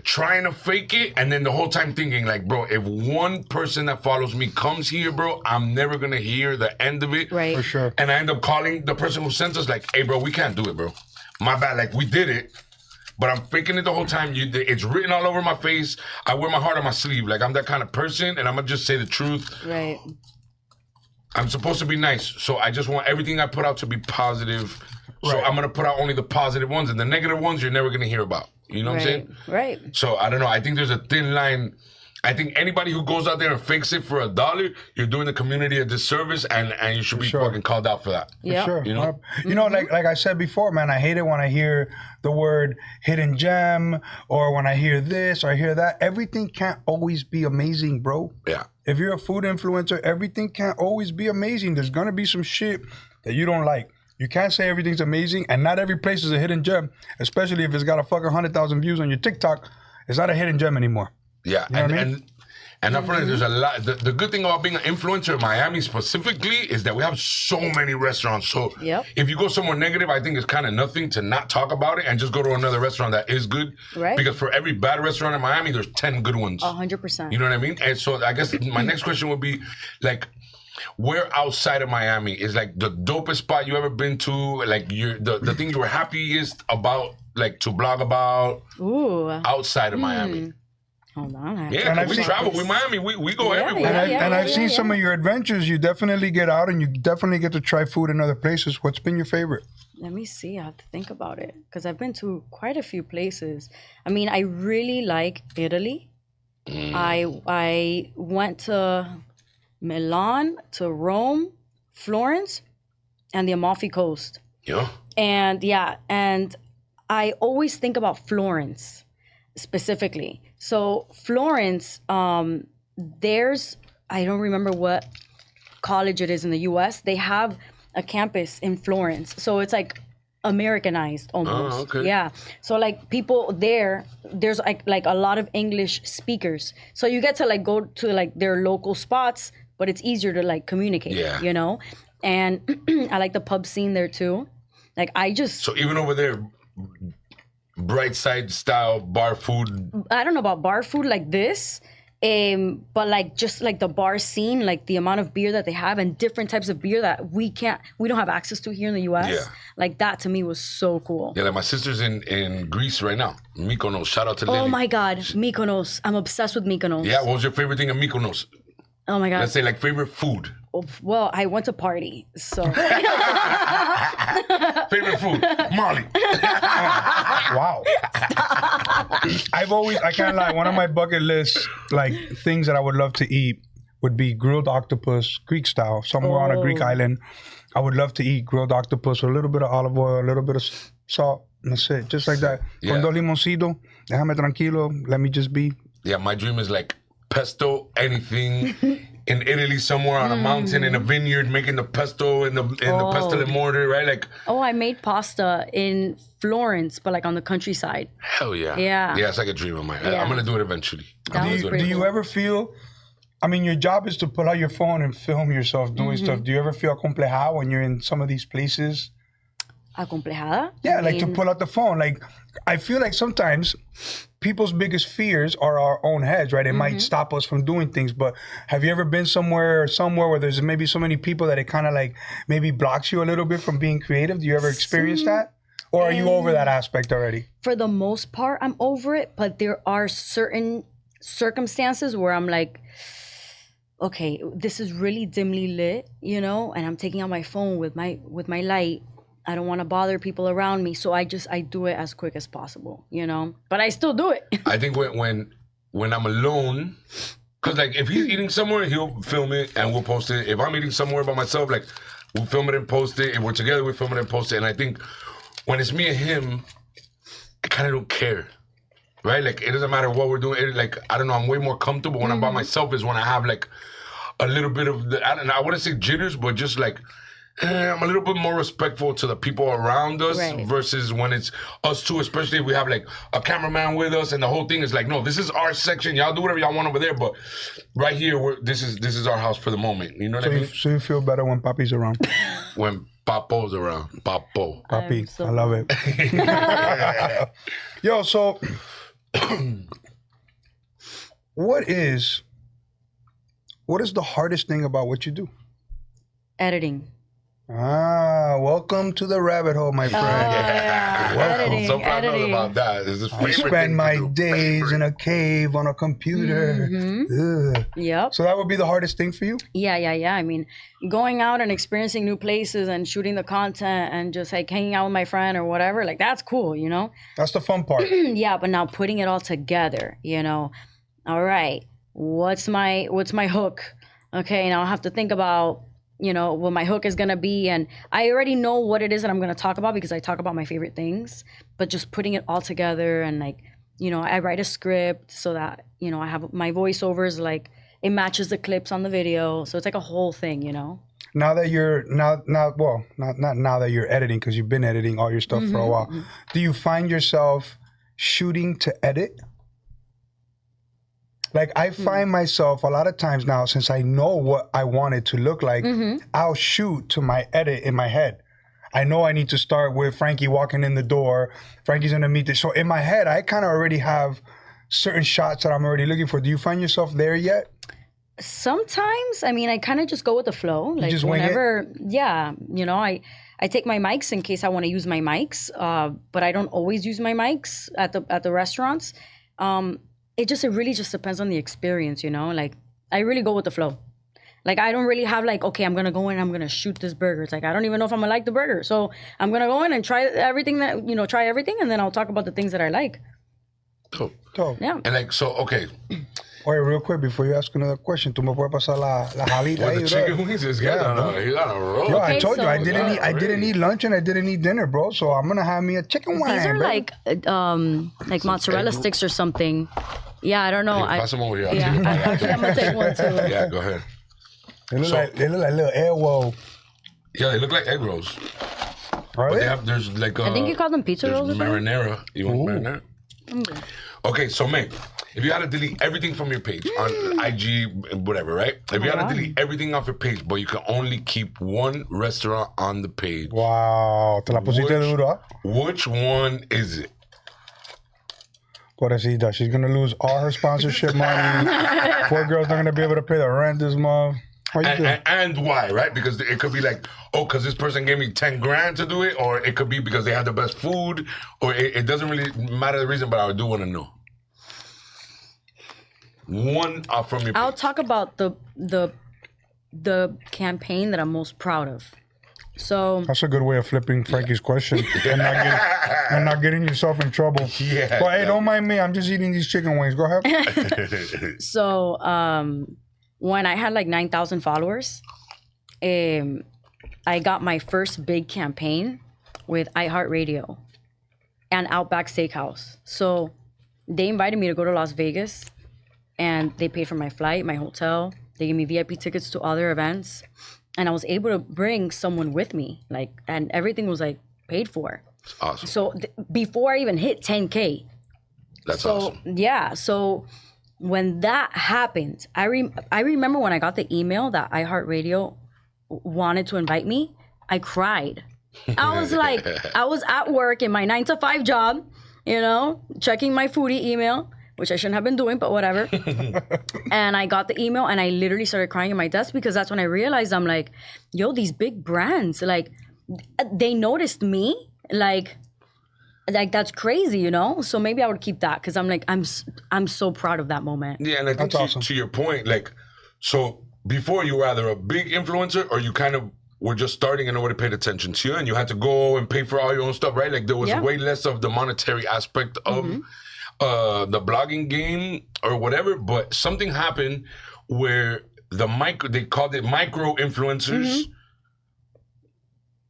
trying to fake it, and then the whole time thinking like, bro, if one person that follows me comes here, bro, I'm never gonna hear the end of it.
Right.
For sure.
And I end up calling the person who sent us like, hey, bro, we can't do it, bro. My bad, like we did it, but I'm faking it the whole time. It's written all over my face. I wear my heart on my sleeve. Like, I'm that kind of person, and I'm gonna just say the truth.
Right.
I'm supposed to be nice, so I just want everything I put out to be positive. So I'm going to put out only the positive ones, and the negative ones you're never going to hear about. You know what I'm saying?
Right.
So I don't know. I think there's a thin line. I think anybody who goes out there and fakes it for $1, you're doing the community a disservice, and you should be fucking called out for that.
Yeah.
Sure.
You know?
Like I said before, man, I hate it when I hear the word hidden gem, or when I hear this or I hear that. Everything can't always be amazing, bro.
Yeah.
If you're a food influencer, everything can't always be amazing. There's going to be some shit that you don't like. You can't say everything's amazing, and not every place is a hidden gem, especially if it's got a fucking 100,000 views on your TikTok. it's not a hidden gem anymore.
Yeah,
You know what I mean?
and not for nothing, there's a lot. The good thing about being an influencer in Miami specifically is that we have so many restaurants. So
Yep.
if you go somewhere negative, I think it's kind of nothing to not talk about it and just go to another restaurant that is good.
Right.
Because for every bad restaurant in Miami, there's 10 good ones.
100%.
You know what I mean? And so I guess my next question would be like, where outside of Miami is like the dopest spot you ever been to? Like the thing you were happiest about, like to blog about
Ooh.
outside of Miami.
Hold on.
Yeah,
And
'cause
I've
we
seen-
travel with Miami. We go everywhere.
And I've seen
yeah.
some of your adventures. You definitely get out and you definitely get to try food in other places. What's been your favorite?
Let me see. I have to think about it because I've been to quite a few places. I mean, I really like Italy. I went to Milan, to Rome, Florence, and the Amalfi Coast.
Yeah.
And and I always think about Florence specifically. So Florence, there's, I don't remember what college it is in the US. They have a campus in Florence. So it's like Americanized almost.
Oh, okay.
Yeah. So like people there's like a lot of English speakers. So you get to like go to like their local spots, but it's easier to like communicate,
Yeah.
you know? And I like the pub scene there too. Like I just,
So even over there, Brightside style bar food.
I don't know about bar food like this, but like just like the bar scene, like the amount of beer that they have and different types of beer that we don't have access to here in the US.
Yeah.
Like that to me was so cool.
Yeah, like my sister's in Greece right now. Mykonos. Shout out to Lily.
Oh my God, Mykonos. I'm obsessed with Mykonos.
Yeah, what was your favorite thing in Mykonos?
Oh my God.
Let's say like favorite food.
Well, I went to party, so.
Favorite food, Molly.
Wow. I can't lie, one of my bucket lists, like things that I would love to eat would be grilled octopus, Greek style, somewhere on a Greek island. I would love to eat grilled octopus with a little bit of olive oil, a little bit of salt, and that's it, just like that.
Yeah.
Con dos limoncito, déjame tranquilo, let me just be.
Yeah, my dream is like pesto, anything in Italy somewhere on a mountain in a vineyard making the pesto in the pestle and mortar, right? Like,
Oh, I made pasta in Florence, but like on the countryside.
hell yeah.
Yeah.
Yeah, it's like a dream of mine.
Yeah.
I'm gonna do it eventually.
That was
Do
pretty
you
cool.
ever feel, I mean, your job is to pull out your phone and film yourself doing stuff. Do you ever feel acomplejado when you're in some of these places?
Acomplejada?
Yeah,
I
like to
mean,
pull out the phone. Like, I feel like sometimes people's biggest fears are our own heads, right? It might stop us from doing things. But have you ever been somewhere where there's maybe so many people that it kind of like maybe blocks you a little bit from being creative? Do you ever experience that? Or are you over that aspect already?
For the most part, I'm over it, but there are certain circumstances where I'm like, okay, this is really dimly lit, you know, and I'm taking out my phone with my light. I don't want to bother people around me, so I do it as quick as possible, you know. But I still do it.
I think when I'm alone, because like if he's eating somewhere, he'll film it and we'll post it. If I'm eating somewhere by myself, like we'll film it and post it. If we're together, we film it and post it. And I think when it's me and him, I kind of don't care, right? Like it doesn't matter what we're doing. Like I don't know, I'm way more comfortable when I'm by myself. Is when I have like a little bit of the I wouldn't say jitters, but just like. I'm a little bit more respectful to the people around us versus when it's us two, especially if we have like a cameraman with us and the whole thing is like, no, this is our section. Y'all do whatever y'all want over there, but right here, this is our house for the moment. You know what I mean?
So you feel better when Papi's around?
When Papo's around, Papo.
Papi,
so
I love it. Yo, so what is the hardest thing about what you do?
Editing.
Welcome to the rabbit hole, my friend.
Editing.
So proud about that. It's his
I
favorite thing
spend
to
my
do.
days in a cave on a computer. Ugh.
Yep.
So that would be the hardest thing for you?
Yeah. I mean, going out and experiencing new places and shooting the content and just like hanging out with my friend or whatever, like that's cool, you know?
That's the fun part.
Yeah, but now putting it all together, you know, all right, what's my hook? Okay, now I have to think about, you know, what my hook is gonna be, and I already know what it is that I'm gonna talk about because I talk about my favorite things, but just putting it all together and like, you know, I write a script so that, you know, I have my voiceovers, like it matches the clips on the video, so it's like a whole thing, you know.
Now that you're not now that you're editing, because you've been editing all your stuff for a while, do you find yourself shooting to edit? Like, I find myself a lot of times now, since I know what I want it to look like, I'll shoot to my edit in my head. I know I need to start with Frankie walking in the door. Frankie's going to meet this. So in my head, I kind of already have certain shots that I'm already looking for. Do you find yourself there yet?
Sometimes, I mean, I kind of just go with the flow. Like
just wing
whenever, yeah, you know, I take my mics in case I want to use my mics, but I don't always use my mics at the restaurants. It really just depends on the experience, you know? Like, I really go with the flow. Like, I don't really have like, okay, I'm going to go in, I'm going to shoot this burger. It's like, I don't even know if I'm going to like the burger. So I'm going to go in and try everything, and then I'll talk about the things that I like.
Cool.
Yeah.
And like, so, okay.
Wait, real quick, before you ask another question, tú me puedes pasar la jalita
Well,
ahí,
the
bro?
chicken wings is good. He's on a roll.
Yo, I
Okay,
told you,
so-
I didn't eat lunch and I didn't eat dinner, bro. So I'm going to have me a chicken wing,
These are
bro.
like mozzarella sticks or something. Yeah, I don't know.
Hey, pass them over here.
Yeah, I'm going to take one too.
Yeah, go ahead.
They look like little air roll.
Yeah, they look like egg rolls.
Are
But
they?
there's like
I think you call them pizza rolls or something?
marinara. You want marinara? Okay, so May, if you had to delete everything from your page on IG, whatever, right? If you had to delete everything off your page, but you can only keep one restaurant on the page,
Wow, te la pusiste duro, ¿ah?
which one is it?
Pobrecita, she's gonna lose all her sponsorship money. Poor girl's not gonna be able to pay the rent this month. How you doing?
And why, right? Because it could be like, oh, because this person gave me 10 grand to do it, or it could be because they had the best food, or it doesn't really matter the reason, but I do want to know. One from your
I'll
page.
talk about the campaign that I'm most proud of. So
That's a good way of flipping Frankie's question and not getting yourself in trouble.
Yeah.
But hey, don't mind me. I'm just eating these chicken wings. Go ahead.
So when I had like 9,000 followers, I got my first big campaign with iHeartRadio and Outback Steakhouse. So they invited me to go to Las Vegas, and they paid for my flight, my hotel. They gave me VIP tickets to other events, and I was able to bring someone with me, like, and everything was like paid for.
Awesome.
So before I even hit 10K.
That's awesome.
Yeah, so when that happened, I remember when I got the email that iHeartRadio wanted to invite me, I cried. I was like, I was at work in my 9-to-5 job, you know, checking my foodie email, which I shouldn't have been doing, but whatever. And I got the email and I literally started crying at my desk because that's when I realized, I'm like, yo, these big brands, like, they noticed me, like that's crazy, you know? So maybe I would keep that because I'm like, I'm so proud of that moment.
Yeah, and I think
That's awesome.
to your point, like, so before you were either a big influencer or you kind of were just starting and nobody paid attention to you and you had to go and pay for all your own stuff, right? Like there was
Yeah.
way less of the monetary aspect of the blogging game or whatever, but something happened where they called it micro influencers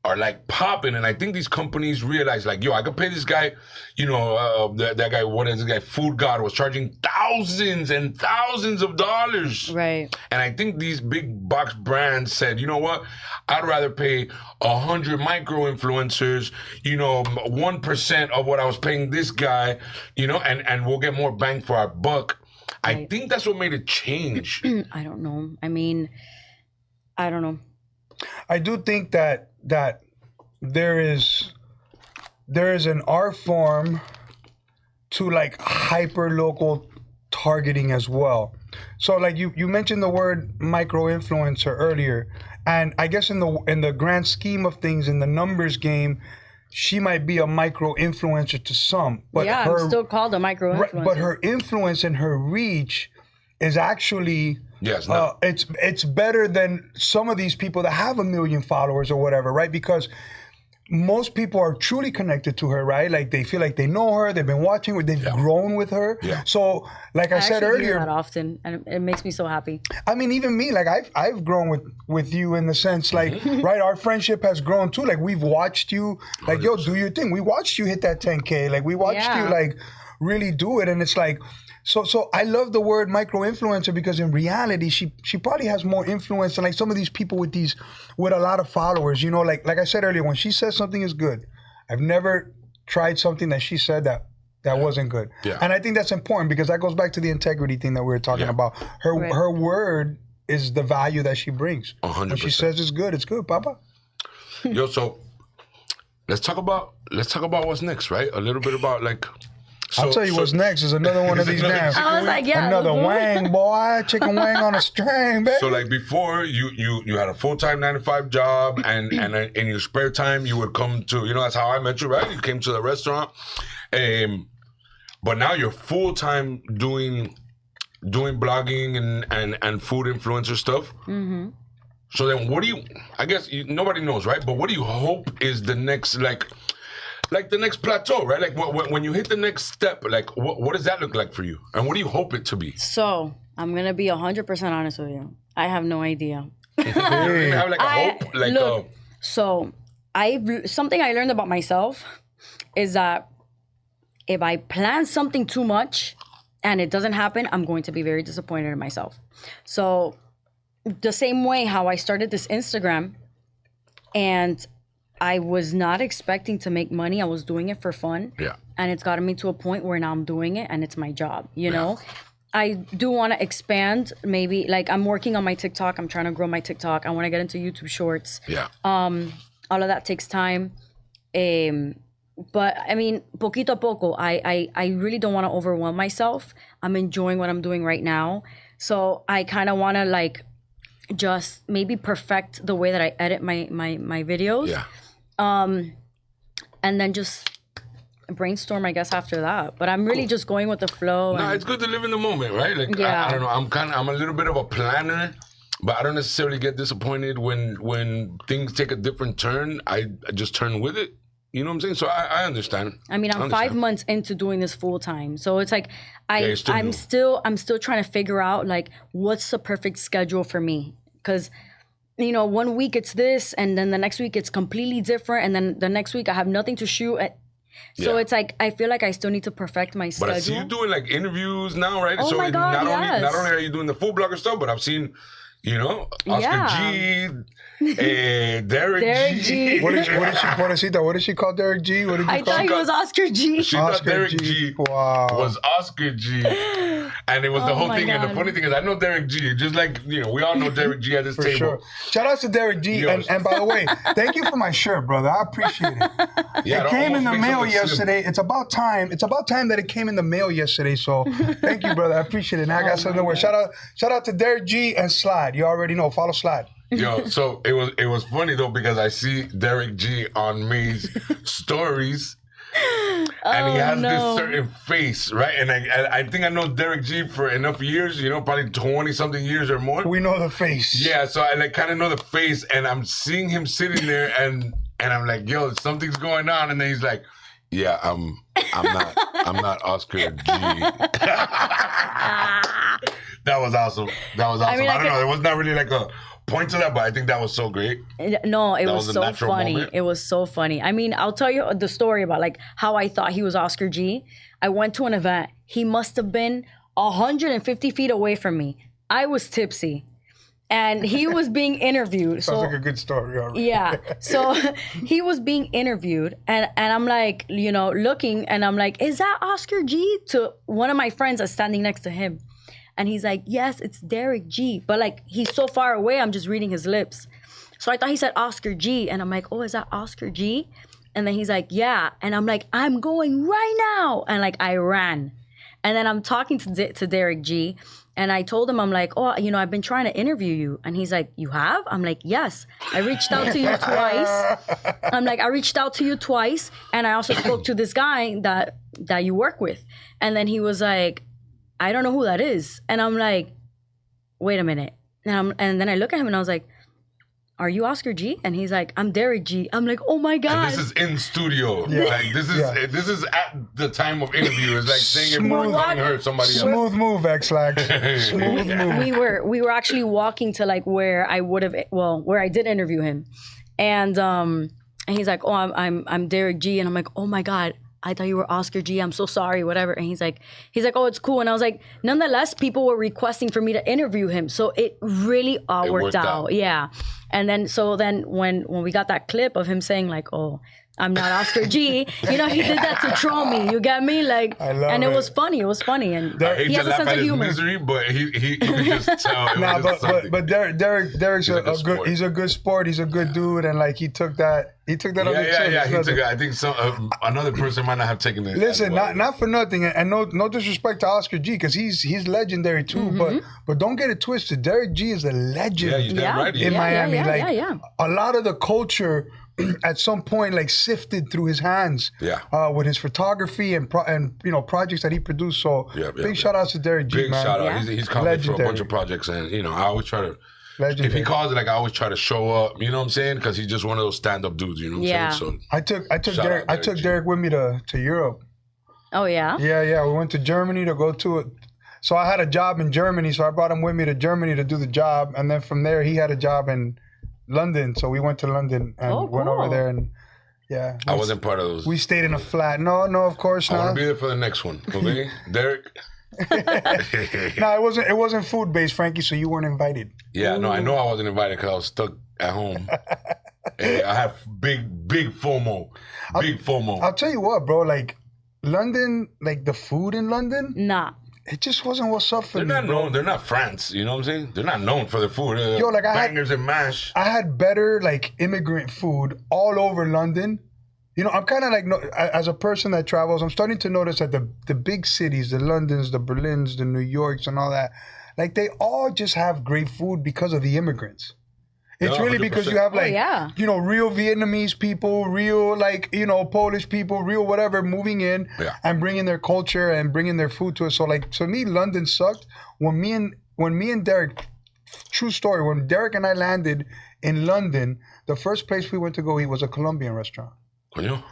are like popping, and I think these companies realize like, yo, I could pay this guy, you know, that guy, what is this guy, Food God was charging thousands and thousands of dollars.
Right.
And I think these big box brands said, you know what, I'd rather pay 100 micro influencers, you know, 1% of what I was paying this guy, you know, and we'll get more bang for our buck. I
Right.
think that's what made it change.
I don't know. I mean, I don't know.
I do think that there is an art form to like hyper local targeting as well. So like you mentioned the word micro influencer earlier, and I guess in the grand scheme of things, in the numbers game, she might be a micro influencer to some, but
yeah, I'm still called a micro influencer.
but her influence and her reach is actually
Yes, no.
it's better than some of these people that have 1 million followers or whatever, right? Because most people are truly connected to her, right? Like they feel like they know her, they've been watching her, they've grown with her.
Yeah.
So, like I said
actually hear that
earlier,
often, and it makes me so happy.
I mean, even me, like I've grown with you in the sense, like, right? Our friendship has grown too. Like we've watched you, like, yo, do your thing. We watched you hit that 10K. Like we watched you, like, really do it, and it's like. So I love the word micro influencer because in reality she probably has more influence than like some of these people with a lot of followers. You know, like I said earlier, when she says something is good, I've never tried something that she said that that wasn't good.
Yeah.
And I think that's important because that goes back to the integrity thing that we were talking about. Her word is the value that she brings.
100%.
When she says it's good, Papa.
Yo, so let's talk about what's next, right? A little bit about like.
I'll tell you what's next is another one of these names.
I was like, yeah.
Another wang, boy. Chicken wang on a string, baby.
So like before, you had a full-time 9-to-5 job, and in your spare time you would come to, that's how I met you, right? You came to the restaurant, but now you're full-time doing blogging and food influencer stuff. Mm-hmm. So then, what do you? I guess nobody knows, right? But what do you hope is the next like the next plateau, right? Like when you hit the next step, like what does that look like for you? And what do you hope it to be?
So I'm going to be 100% honest with you. I have no idea.
You don't even have like a hope? Like,
look, so something I learned about myself is that if I plan something too much and it doesn't happen, I'm going to be very disappointed in myself. So the same way how I started this Instagram and I was not expecting to make money. I was doing it for fun.
Yeah.
And it's gotten me to a point where now I'm doing it and it's my job, you know? I do want to expand, maybe, like I'm working on my TikTok. I'm trying to grow my TikTok. I want to get into YouTube Shorts.
Yeah.
All of that takes time. But I mean, poquito a poco, I really don't want to overwhelm myself. I'm enjoying what I'm doing right now. So I kind of want to like just maybe perfect the way that I edit my videos.
Yeah.
And then just brainstorm, I guess, after that. But I'm really just going with the flow.
No, it's good to live in the moment, right? Like,
Yeah.
I don't know. I'm a little bit of a planner, but I don't necessarily get disappointed when things take a different turn. I just turn with it. You know what I'm saying? So I understand.
I mean, I'm 5 months into doing this full time. So it's like, I'm still trying to figure out like, what's the perfect schedule for me? Because 1 week it's this, and then the next week it's completely different, and then the next week I have nothing to shoot. So it's like I feel like I still need to perfect my schedule.
But I see you doing like interviews now, right?
Oh
so
my God,
not only are you doing the food blogger stuff, but I've seen, Oscar G, Derek G.
What did she call Derek G? What did you
I
call
thought he was Oscar G.
She thought
Oscar
Derek
G.
G
Wow.
was Oscar G. And it was the whole thing.
God.
And the funny thing is, I know Derek G. Just like, we all know Derek G at this
For
table.
sure. Shout out to Derek G. And by the way, thank you for my shirt, brother. I appreciate it.
Yeah,
it came in the
almost makes it
mail
look
yesterday. It's about time. It's about time that it came in the mail yesterday. So thank you, brother. I appreciate it. Now I got something to wear. Shout out to Derek G and Slide. You already know. Follow Slide.
Yo, so it was funny though because I see Derek G on May's stories, and he has this certain face, right? And I think I know Derek G for enough years, probably 20-something years or more.
We know the face.
Yeah, so I kind of know the face, and I'm seeing him sitting there, and I'm like, yo, something's going on, and then he's like, yeah, I'm not Oscar G. That was awesome. I don't know. It was not really like a point to that, but I think that was so great.
No, it was so funny.
Moment.
It was so funny. I mean, I'll tell you the story about like how I thought he was Oscar G. I went to an event. He must have been 150 feet away from me. I was tipsy. And he was being interviewed.
Sounds like a good story already.
Yeah. So he was being interviewed, and I'm like, looking, and I'm like, is that Oscar G? To one of my friends that's standing next to him. And he's like, yes, it's Derek G. But like, he's so far away, I'm just reading his lips. So I thought he said Oscar G. And I'm like, oh, is that Oscar G? And then he's like, yeah. And I'm like, I'm going right now. And like, I ran. And then I'm talking to Derek G. And I told him, I'm like, oh, I've been trying to interview you. And he's like, you have? I'm like, yes. I reached out to you twice. And I also spoke to this guy that you work with. And then he was like, I don't know who that is. And I'm like, wait a minute. And then I look at him and I was like, are you Oscar G? And he's like, I'm Derek G. I'm like, oh my God.
And this is in studio. Yeah. Like this is at the time of interview. It's like saying it hurt somebody else.
Smooth move, X-Lax. Smooth move.
We were actually walking to like where I did interview him. And he's like, oh, I'm Derek G. And I'm like, oh my God, I thought you were Oscar G. I'm so sorry, whatever. And he's like, oh, it's cool. And I was like, nonetheless, people were requesting for me to interview him. So it really all worked out. Yeah. And then, when we got that clip of him saying like, oh, I'm not Oscar G. You know, he did that to troll me. You get me? Like,
I love
and it
it.
was funny. It was funny, and
I hate
he
to
has a
laugh
sense
at
of
his
humor.
misery, but he could just tell. It
Nah,
was just something.
but Derek's
He's a good
a good.
sport.
He's a good sport. He's a good dude, and like he took that on the chin.
Yeah.
It's
He
nothing.
took it. I think another person might not have taken it.
Listen,
as well.
not for nothing, and no disrespect to Oscar G, because he's legendary too. But don't get it twisted. Derek G is a legend.
Yeah, you're damn right.
in
Yeah,
Miami.
yeah.
A lot of the culture at some point like sifted through his hands.
Yeah.
With his photography and projects that he produced. So big shout outs to Derek G,
Big
man.
shout out.
Yeah.
He's called me for a
Legendary.
bunch of projects, and I always try to.
Legendary.
If he calls it, like I always try to show up. You know what I'm saying? Because he's just one of those stand-up dudes. You know what I'm saying? So
I took
Shout
Derek.
out
I took
Derek G.
Derek with me to Europe.
Oh yeah.
Yeah. We went to Germany to go to it. So I had a job in Germany, so I brought him with me to Germany to do the job, and then from there he had a job in London. So we went to London and went over
cool.
there, and
I wasn't part of those.
we stayed in a flat. No, of course
I want
not.
to be there for the next one. Okay, Derek.
No, it wasn't food based, Frankie. So you weren't invited.
Yeah, no, I know I wasn't invited because I was stuck at home. Hey, I have big FOMO. Big FOMO.
I'll tell you what, bro. Like London, like the food in London,
Nah.
it just wasn't what's up for
They're
me.
not
bro.
known. They're not France. You know what I'm saying? They're not known for their food.
Yo, like, I had-
bangers and mash.
I had better like immigrant food all over London. I'm kind of like, as a person that travels, I'm starting to notice that the big cities, the Londons, the Berlins, the New Yorks, and all that, like they all just have great food because of the immigrants. It's
Yeah,
really because you have like,
yeah.
real Vietnamese people, real like, Polish people, real whatever moving in and bringing their culture and bringing their food to us. So like, to me, London sucked. When me and Derek, true story, when Derek and I landed in London, the first place we went to go eat was a Colombian restaurant.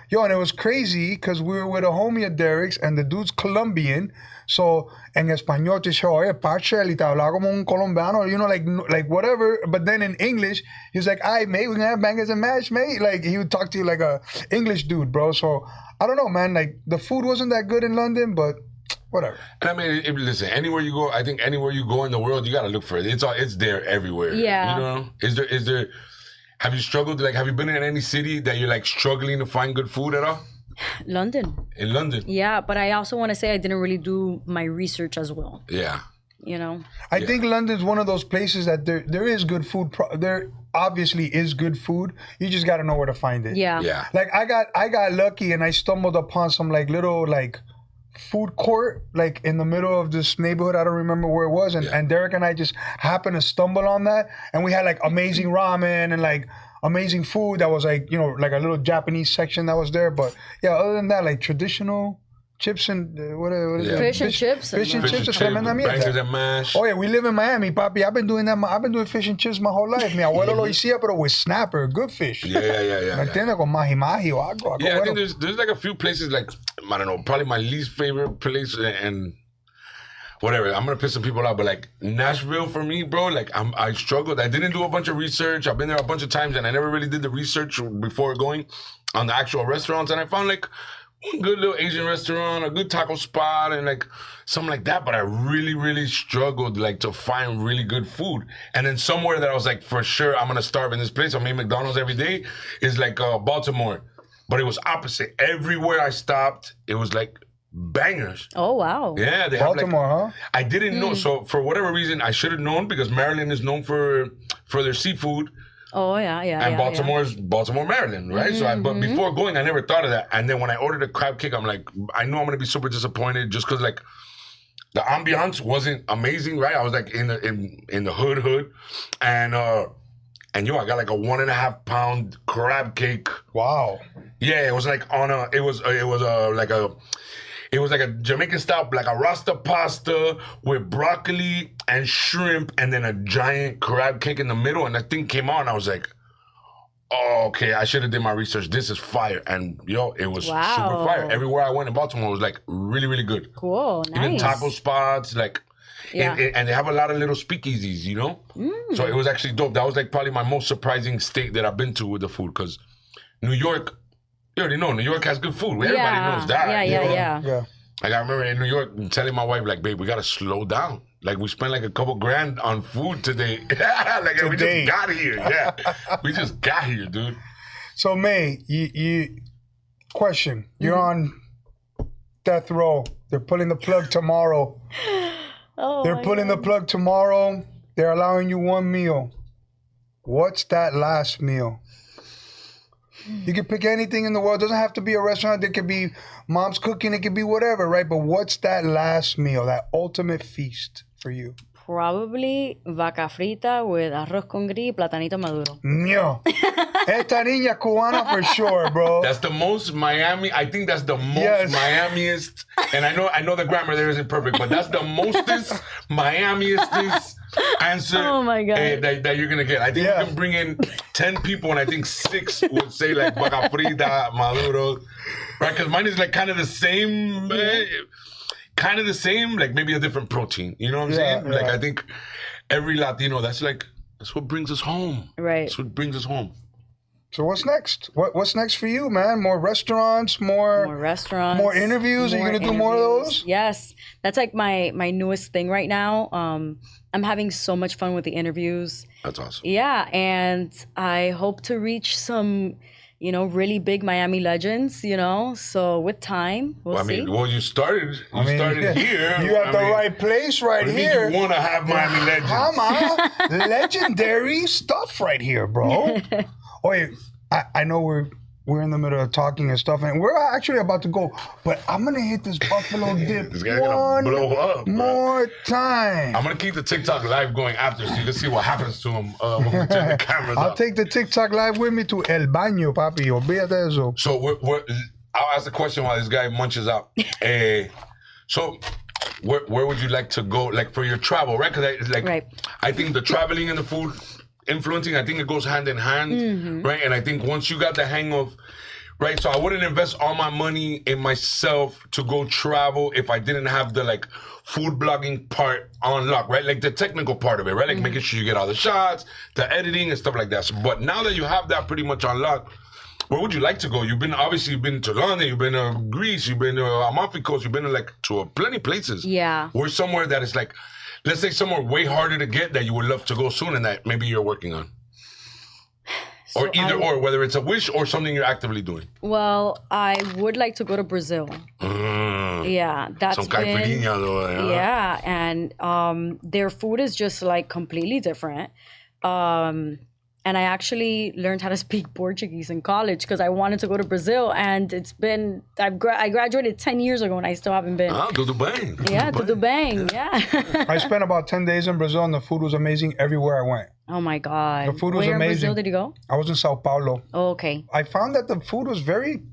Yo, and it was crazy because we were with a homie of Derek's and the dude's Colombian. So, en español, te dice, oye, Pachel, y te hablaba como un colombiano, like whatever. But then in English, he was like, "Ay, mate, we can have bangers and mash, mate." Like, he would talk to you like a English dude, bro. So, I don't know, man. Like, the food wasn't that good in London, but whatever.
And I mean, listen, anywhere you go, I think anywhere you go in the world, you got to look for it. It's there everywhere.
Yeah.
Is there, have you struggled, like, have you been in any city that you're, like, struggling to find good food at all?
London.
In London?
Yeah, but I also want to say I didn't really do my research as well.
Yeah.
I think London's one of those places that there is good food. There obviously is good food. You just got to know where to find it.
Yeah.
Yeah.
Like I got lucky and I stumbled upon some like little like food court like in the middle of this neighborhood. I don't remember where it was, and Derek and I just happened to stumble on that, and we had like amazing ramen and like amazing food that was like like a little Japanese section that was there. But yeah, other than that, like traditional chips and what is it?
Fish and chips.
Fish and
Fish
chips.
and
Tremenda mierda.
bangers and mash.
Oh yeah, we live in Miami, papi. I've been doing that. I've been doing fish and chips my whole life. Mi abuelo lo hacía, pero with snapper, good fish.
Yeah.
¿Me entiendes? Con maji o algo.
Yeah, I think there's like a few places, like, I don't know, probably my least favorite place, and whatever, I'm gonna piss some people out, but like Nashville for me, bro, like I struggled. I didn't do a bunch of research. I've been there a bunch of times, and I never really did the research before going on the actual restaurants, and I found like one good little Asian restaurant, a good taco spot, and like something like that, but I really, really struggled like to find really good food. And then somewhere that I was like, for sure, I'm gonna starve in this place, I'm eating McDonald's every day, is like Baltimore. But it was opposite. Everywhere I stopped, it was like bangers.
Oh, wow.
Yeah, they
Baltimore,
have like, I didn't know. So for whatever reason, I should have known because Maryland is known for their seafood.
Oh, yeah.
And Baltimore's Baltimore, Maryland, right? So, but before going, I never thought of that. And then when I ordered a crab cake, I'm like, I know I'm gonna be super disappointed just because like the ambiance wasn't amazing, right? I was like in the hood, and yo, I got like a 1.5 pound crab cake.
Wow.
Yeah, it was like it was like a Jamaican style, like a rasta pasta with broccoli and shrimp, and then a giant crab cake in the middle. And that thing came on, I was like, oh, okay, I should have did my research. This is fire. And yo, it was super fire. Everywhere I went in Baltimore was like really, really good.
Cool, nice.
Even taco spots, like, and they have a lot of little speakeasies, So it was actually dope. That was like probably my most surprising state that I've been to with the food, because New York, you already know, New York has good food. Everybody knows that.
Yeah.
Like I remember in New York telling my wife, like, babe, we gotta slow down. Like we spent like a couple grand on food today. Like we just got here. Yeah. We just got here, dude.
So May, you question. You're on death row. They're pulling the plug tomorrow. They're pulling the plug tomorrow. They're allowing you one meal. What's that last meal? You can pick anything in the world. It doesn't have to be a restaurant. It could be mom's cooking. It could be whatever, right? But what's that last meal, that ultimate feast for you?
Probably vaca frita with arroz con gris y platanito maduro.
No. Esta niña cubana for sure, bro.
That's the most Miami. I think that's the most Miamiest. And I know the grammar there isn't perfect, but that's the mostest Miamiest answer that you're gonna get. I think you can bring in 10 people, and I think 6 would say like vaca frita, maduro, right? Because mine is like kind of the same. Kind of the same, like maybe a different protein. You know what I'm saying? Like I think every Latino, that's what brings us home.
Right.
That's what brings us home.
So what's next? What's next for you, man? More restaurants, more interviews. Are you gonna do more of those?
Yes, that's like my newest thing right now. I'm having so much fun with the interviews.
That's awesome.
Yeah, and I hope to reach some, really big Miami legends, So with time, we'll see.
You started here.
You at the right place right here.
You want to have Miami legends.
Come on. Legendary stuff right here, bro. Wait, I know we're in the middle of talking and stuff, and we're actually about to go, but I'm going to hit this buffalo dip one blow up, more time.
I'm going to keep the TikTok live going after so you can see what happens to him when we turn the cameras
I'll
up.
take the TikTok live with me to El Baño, papi. Olvídate eso.
So I'll ask the question while this guy munches out. So where would you like to go, like for your travel, right? Because I think the traveling and the food influencing, I think it goes hand in hand, right? And I think once you got the hang of, right? So I wouldn't invest all my money in myself to go travel if I didn't have the like food blogging part on lock, right? Like the technical part of it, right? Like making sure you get all the shots, the editing and stuff like that. So, but now that you have that pretty much on lock, where would you like to go? You've been to London, you've been to Greece, you've been to Amalfi Coast, you've been to like to plenty places.
Yeah.
Or somewhere that is like, let's say somewhere way harder to get that you would love to go soon and that maybe you're working on. So or whether it's a wish or something you're actively doing.
Well, I would like to go to Brazil. Yeah, that's
some caipirinha though.
Yeah, and their food is just like completely different. And I actually learned how to speak Portuguese in college because I wanted to go to Brazil, and I graduated 10 years ago and I still haven't been.
Tudo bem.
Yeah, tudo bem. Yeah.
I spent about 10 days in Brazil and the food was amazing everywhere I went.
Oh my God.
The food was
Where
amazing.
in Brazil did you go?
I was in Sao Paulo.
Oh, okay.
I found that the food was very,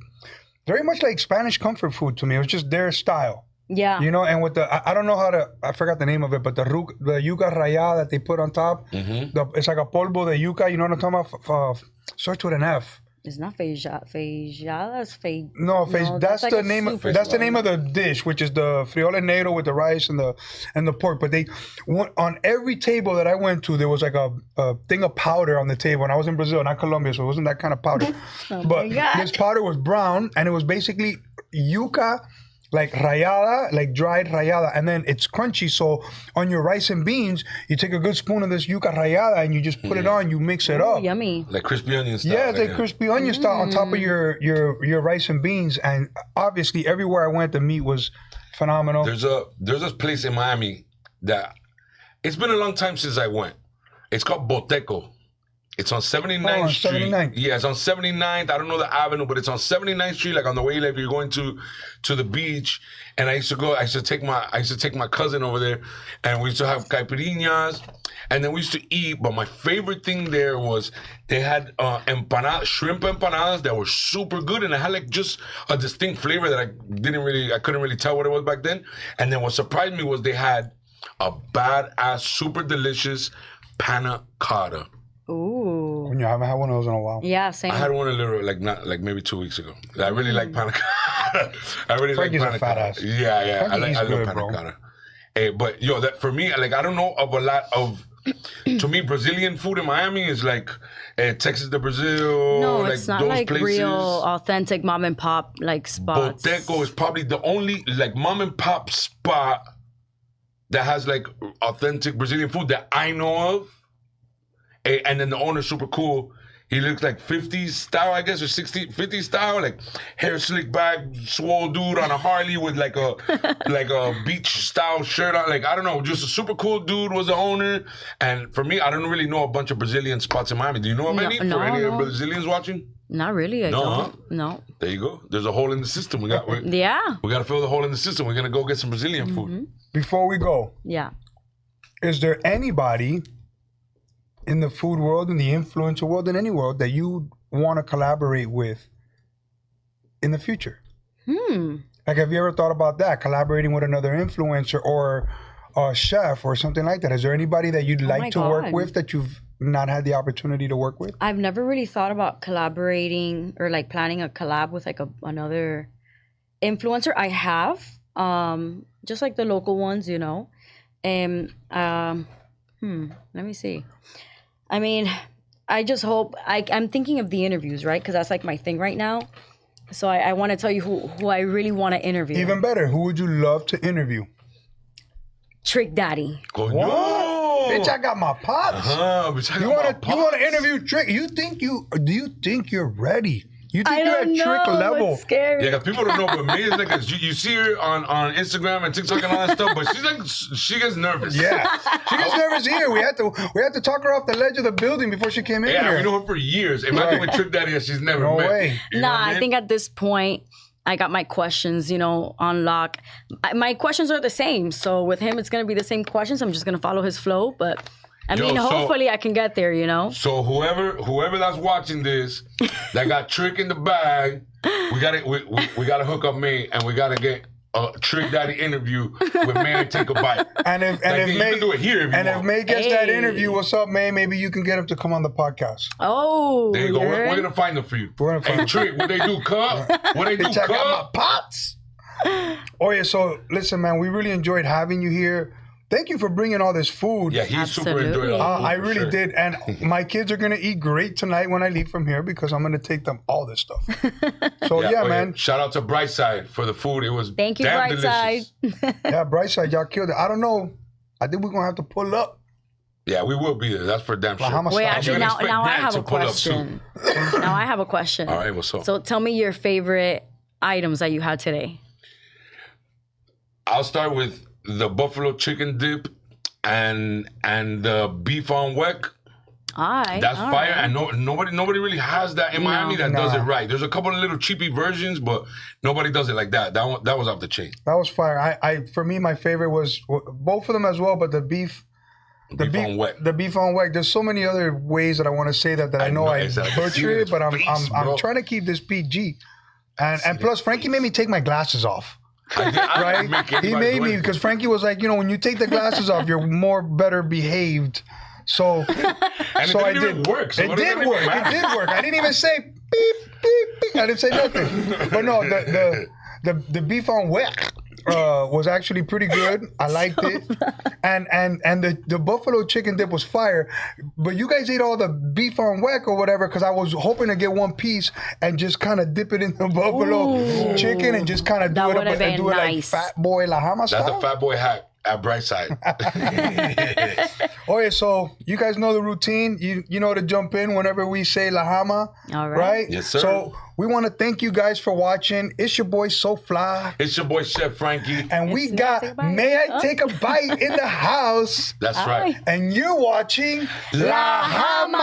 very much like Spanish comfort food to me. It was just their style.
Yeah.
And with I don't know I forgot the name of it, but the yuca rayada that they put on top, it's like a polvo de yuca, you know what I'm talking about? Starts with an F.
It's not feijoada.
No, that's
like
the name of the dish, which is the frijoles negro with the rice and the pork. But on every table that I went to, there was like a thing of powder on the table. And I was in Brazil, not Colombia, so it wasn't that kind of powder. But this powder was brown, and it was basically yuca, like rayada, like dried rayada, and then it's crunchy. So on your rice and beans, you take a good spoon of this yuca rayada and you just put it on. You mix it up.
Yummy.
Like crispy onion style.
Yeah, it's like crispy onion style on top of your rice and beans. And obviously, everywhere I went, the meat was phenomenal.
There's a place in Miami that it's been a long time since I went. It's called Boteco. It's on 79th Street.
79th.
Yeah, it's on 79th. I don't know the avenue, but it's on 79th Street, like on the way like you're going to the beach. And I used to take my cousin over there, and we used to have caipirinhas, and then we used to eat. But my favorite thing there was they had shrimp empanadas that were super good, and it had like just a distinct flavor that I couldn't really tell what it was back then. And then what surprised me was they had a badass, super delicious panna cotta.
Ooh.
I haven't had one of those in a while.
Yeah, same.
I had one a little, like maybe 2 weeks ago. I really like panna cotta. I really
Frankie's
like panna
a fat
cotta.
ass.
Yeah. I love
good,
panna
bro.
cotta. But yo, that for me, like I don't know of a lot of. To me, Brazilian food in Miami is like Texas de Brazil.
No,
like
it's not
those
like
places.
real authentic mom and pop like spots.
Boteco is probably the only like mom and pop spot that has like authentic Brazilian food that I know of. And then the owner's super cool. He looks like 50s style, I guess, or 50s style, like hair slick back, swole dude on a Harley with like a beach style shirt on. Like, I don't know, just a super cool dude was the owner. And for me, I don't really know a bunch of Brazilian spots in Miami. Do you know of any for any of the Brazilians watching?
Not really. I don't. No.
There you go. There's a hole in the system. We got to fill the hole in the system. We're gonna go get some Brazilian food.
Before we go, is there anybody in the food world, in the influencer world, in any world that you want to collaborate with in the future? Like, have you ever thought about that, collaborating with another influencer or a chef or something like that? Is there anybody that you'd like to work with that you've not had the opportunity to work with?
I've never really thought about collaborating or like planning a collab with like another influencer. I have, just like the local ones, you know. And let me see. I mean, I just hope I'm thinking of the interviews, right? Because that's like my thing right now. So I want to tell you who I really want to interview.
Even better, who would you love to interview?
Trick Daddy.
What? Bitch, I got my pops. You want to interview Trick? Do you think you're ready? You think you're at Trick level?
It's scary.
Yeah, because people don't know, but May is like, you see her on Instagram and TikTok and all that stuff, but she's like, she gets nervous.
Yeah, she gets nervous here. We had to talk her off the ledge of the building before she came in here.
Yeah, we know her for years. Imagine with Trick Daddy that she's never met.
No way.
I think at this point, I got my questions, on lock. My questions are the same. So with him, it's going to be the same questions. I'm just going to follow his flow. But hopefully I can get there,
So whoever that's watching this, that got Trick in the bag, we gotta hook up May and we gotta get a Trick Daddy interview with May and take a bite.
And if May
can do it here
if May gets that interview, what's up, May? Maybe you can get him to come on the podcast.
Oh,
there you go. We're gonna find them for you.
We're gonna find
Trick, what they do, cut? What they do,
check out my pots. Oh yeah, so listen, man, we really enjoyed having you here. Thank you for bringing all this food.
Yeah, he super enjoyed it.
I really did. And my kids are going to eat great tonight when I leave from here because I'm going to take them all this stuff. So, man.
Shout out to Brightside for the food. It was
Thank you,
damn
Brightside.
delicious.
Yeah, Brightside, y'all killed it. I don't know. I think we're going to have to pull up.
Yeah, we will be there. That's for damn sure.
Wait, actually, now I have a question. Now I have a question.
All right, what's up?
So tell me your favorite items that you had today.
I'll start with the buffalo chicken dip and the beef on Weck. That's fire. And nobody really has that in Miami that does it right. There's a couple of little cheapy versions, but nobody does it like that. That was off the chain.
That was fire. For me, my favorite was both of them as well, but the beef on Weck. The beef on Weck. There's so many other ways that I want to say that I know I butcher it, but I'm trying to keep this PG. And plus, Frankie made me take my glasses off. Right? He made me, because Frankie was like, when you take the glasses off, you're better behaved. So,
I did work.
It did work. I didn't even say beep, beep, beep. I didn't say nothing. But no, the beef on Weck was actually pretty good. I liked it. And the buffalo chicken dip was fire. But you guys ate all the beef on Weck or whatever, because I was hoping to get one piece and just kind of dip it in the buffalo chicken and just kind of do it like Fat Boy LaJama style.
That's the Fat Boy hack at Brightside.
Okay, so you guys know the routine. You know to jump in whenever we say LaJama.
All right.
Yes, sir.
So we want to thank you guys for watching. It's your boy So Fly.
It's your boy Chef Frankie.
And we got May I Take a Bite in the house.
That's right.
And you're watching LaJama.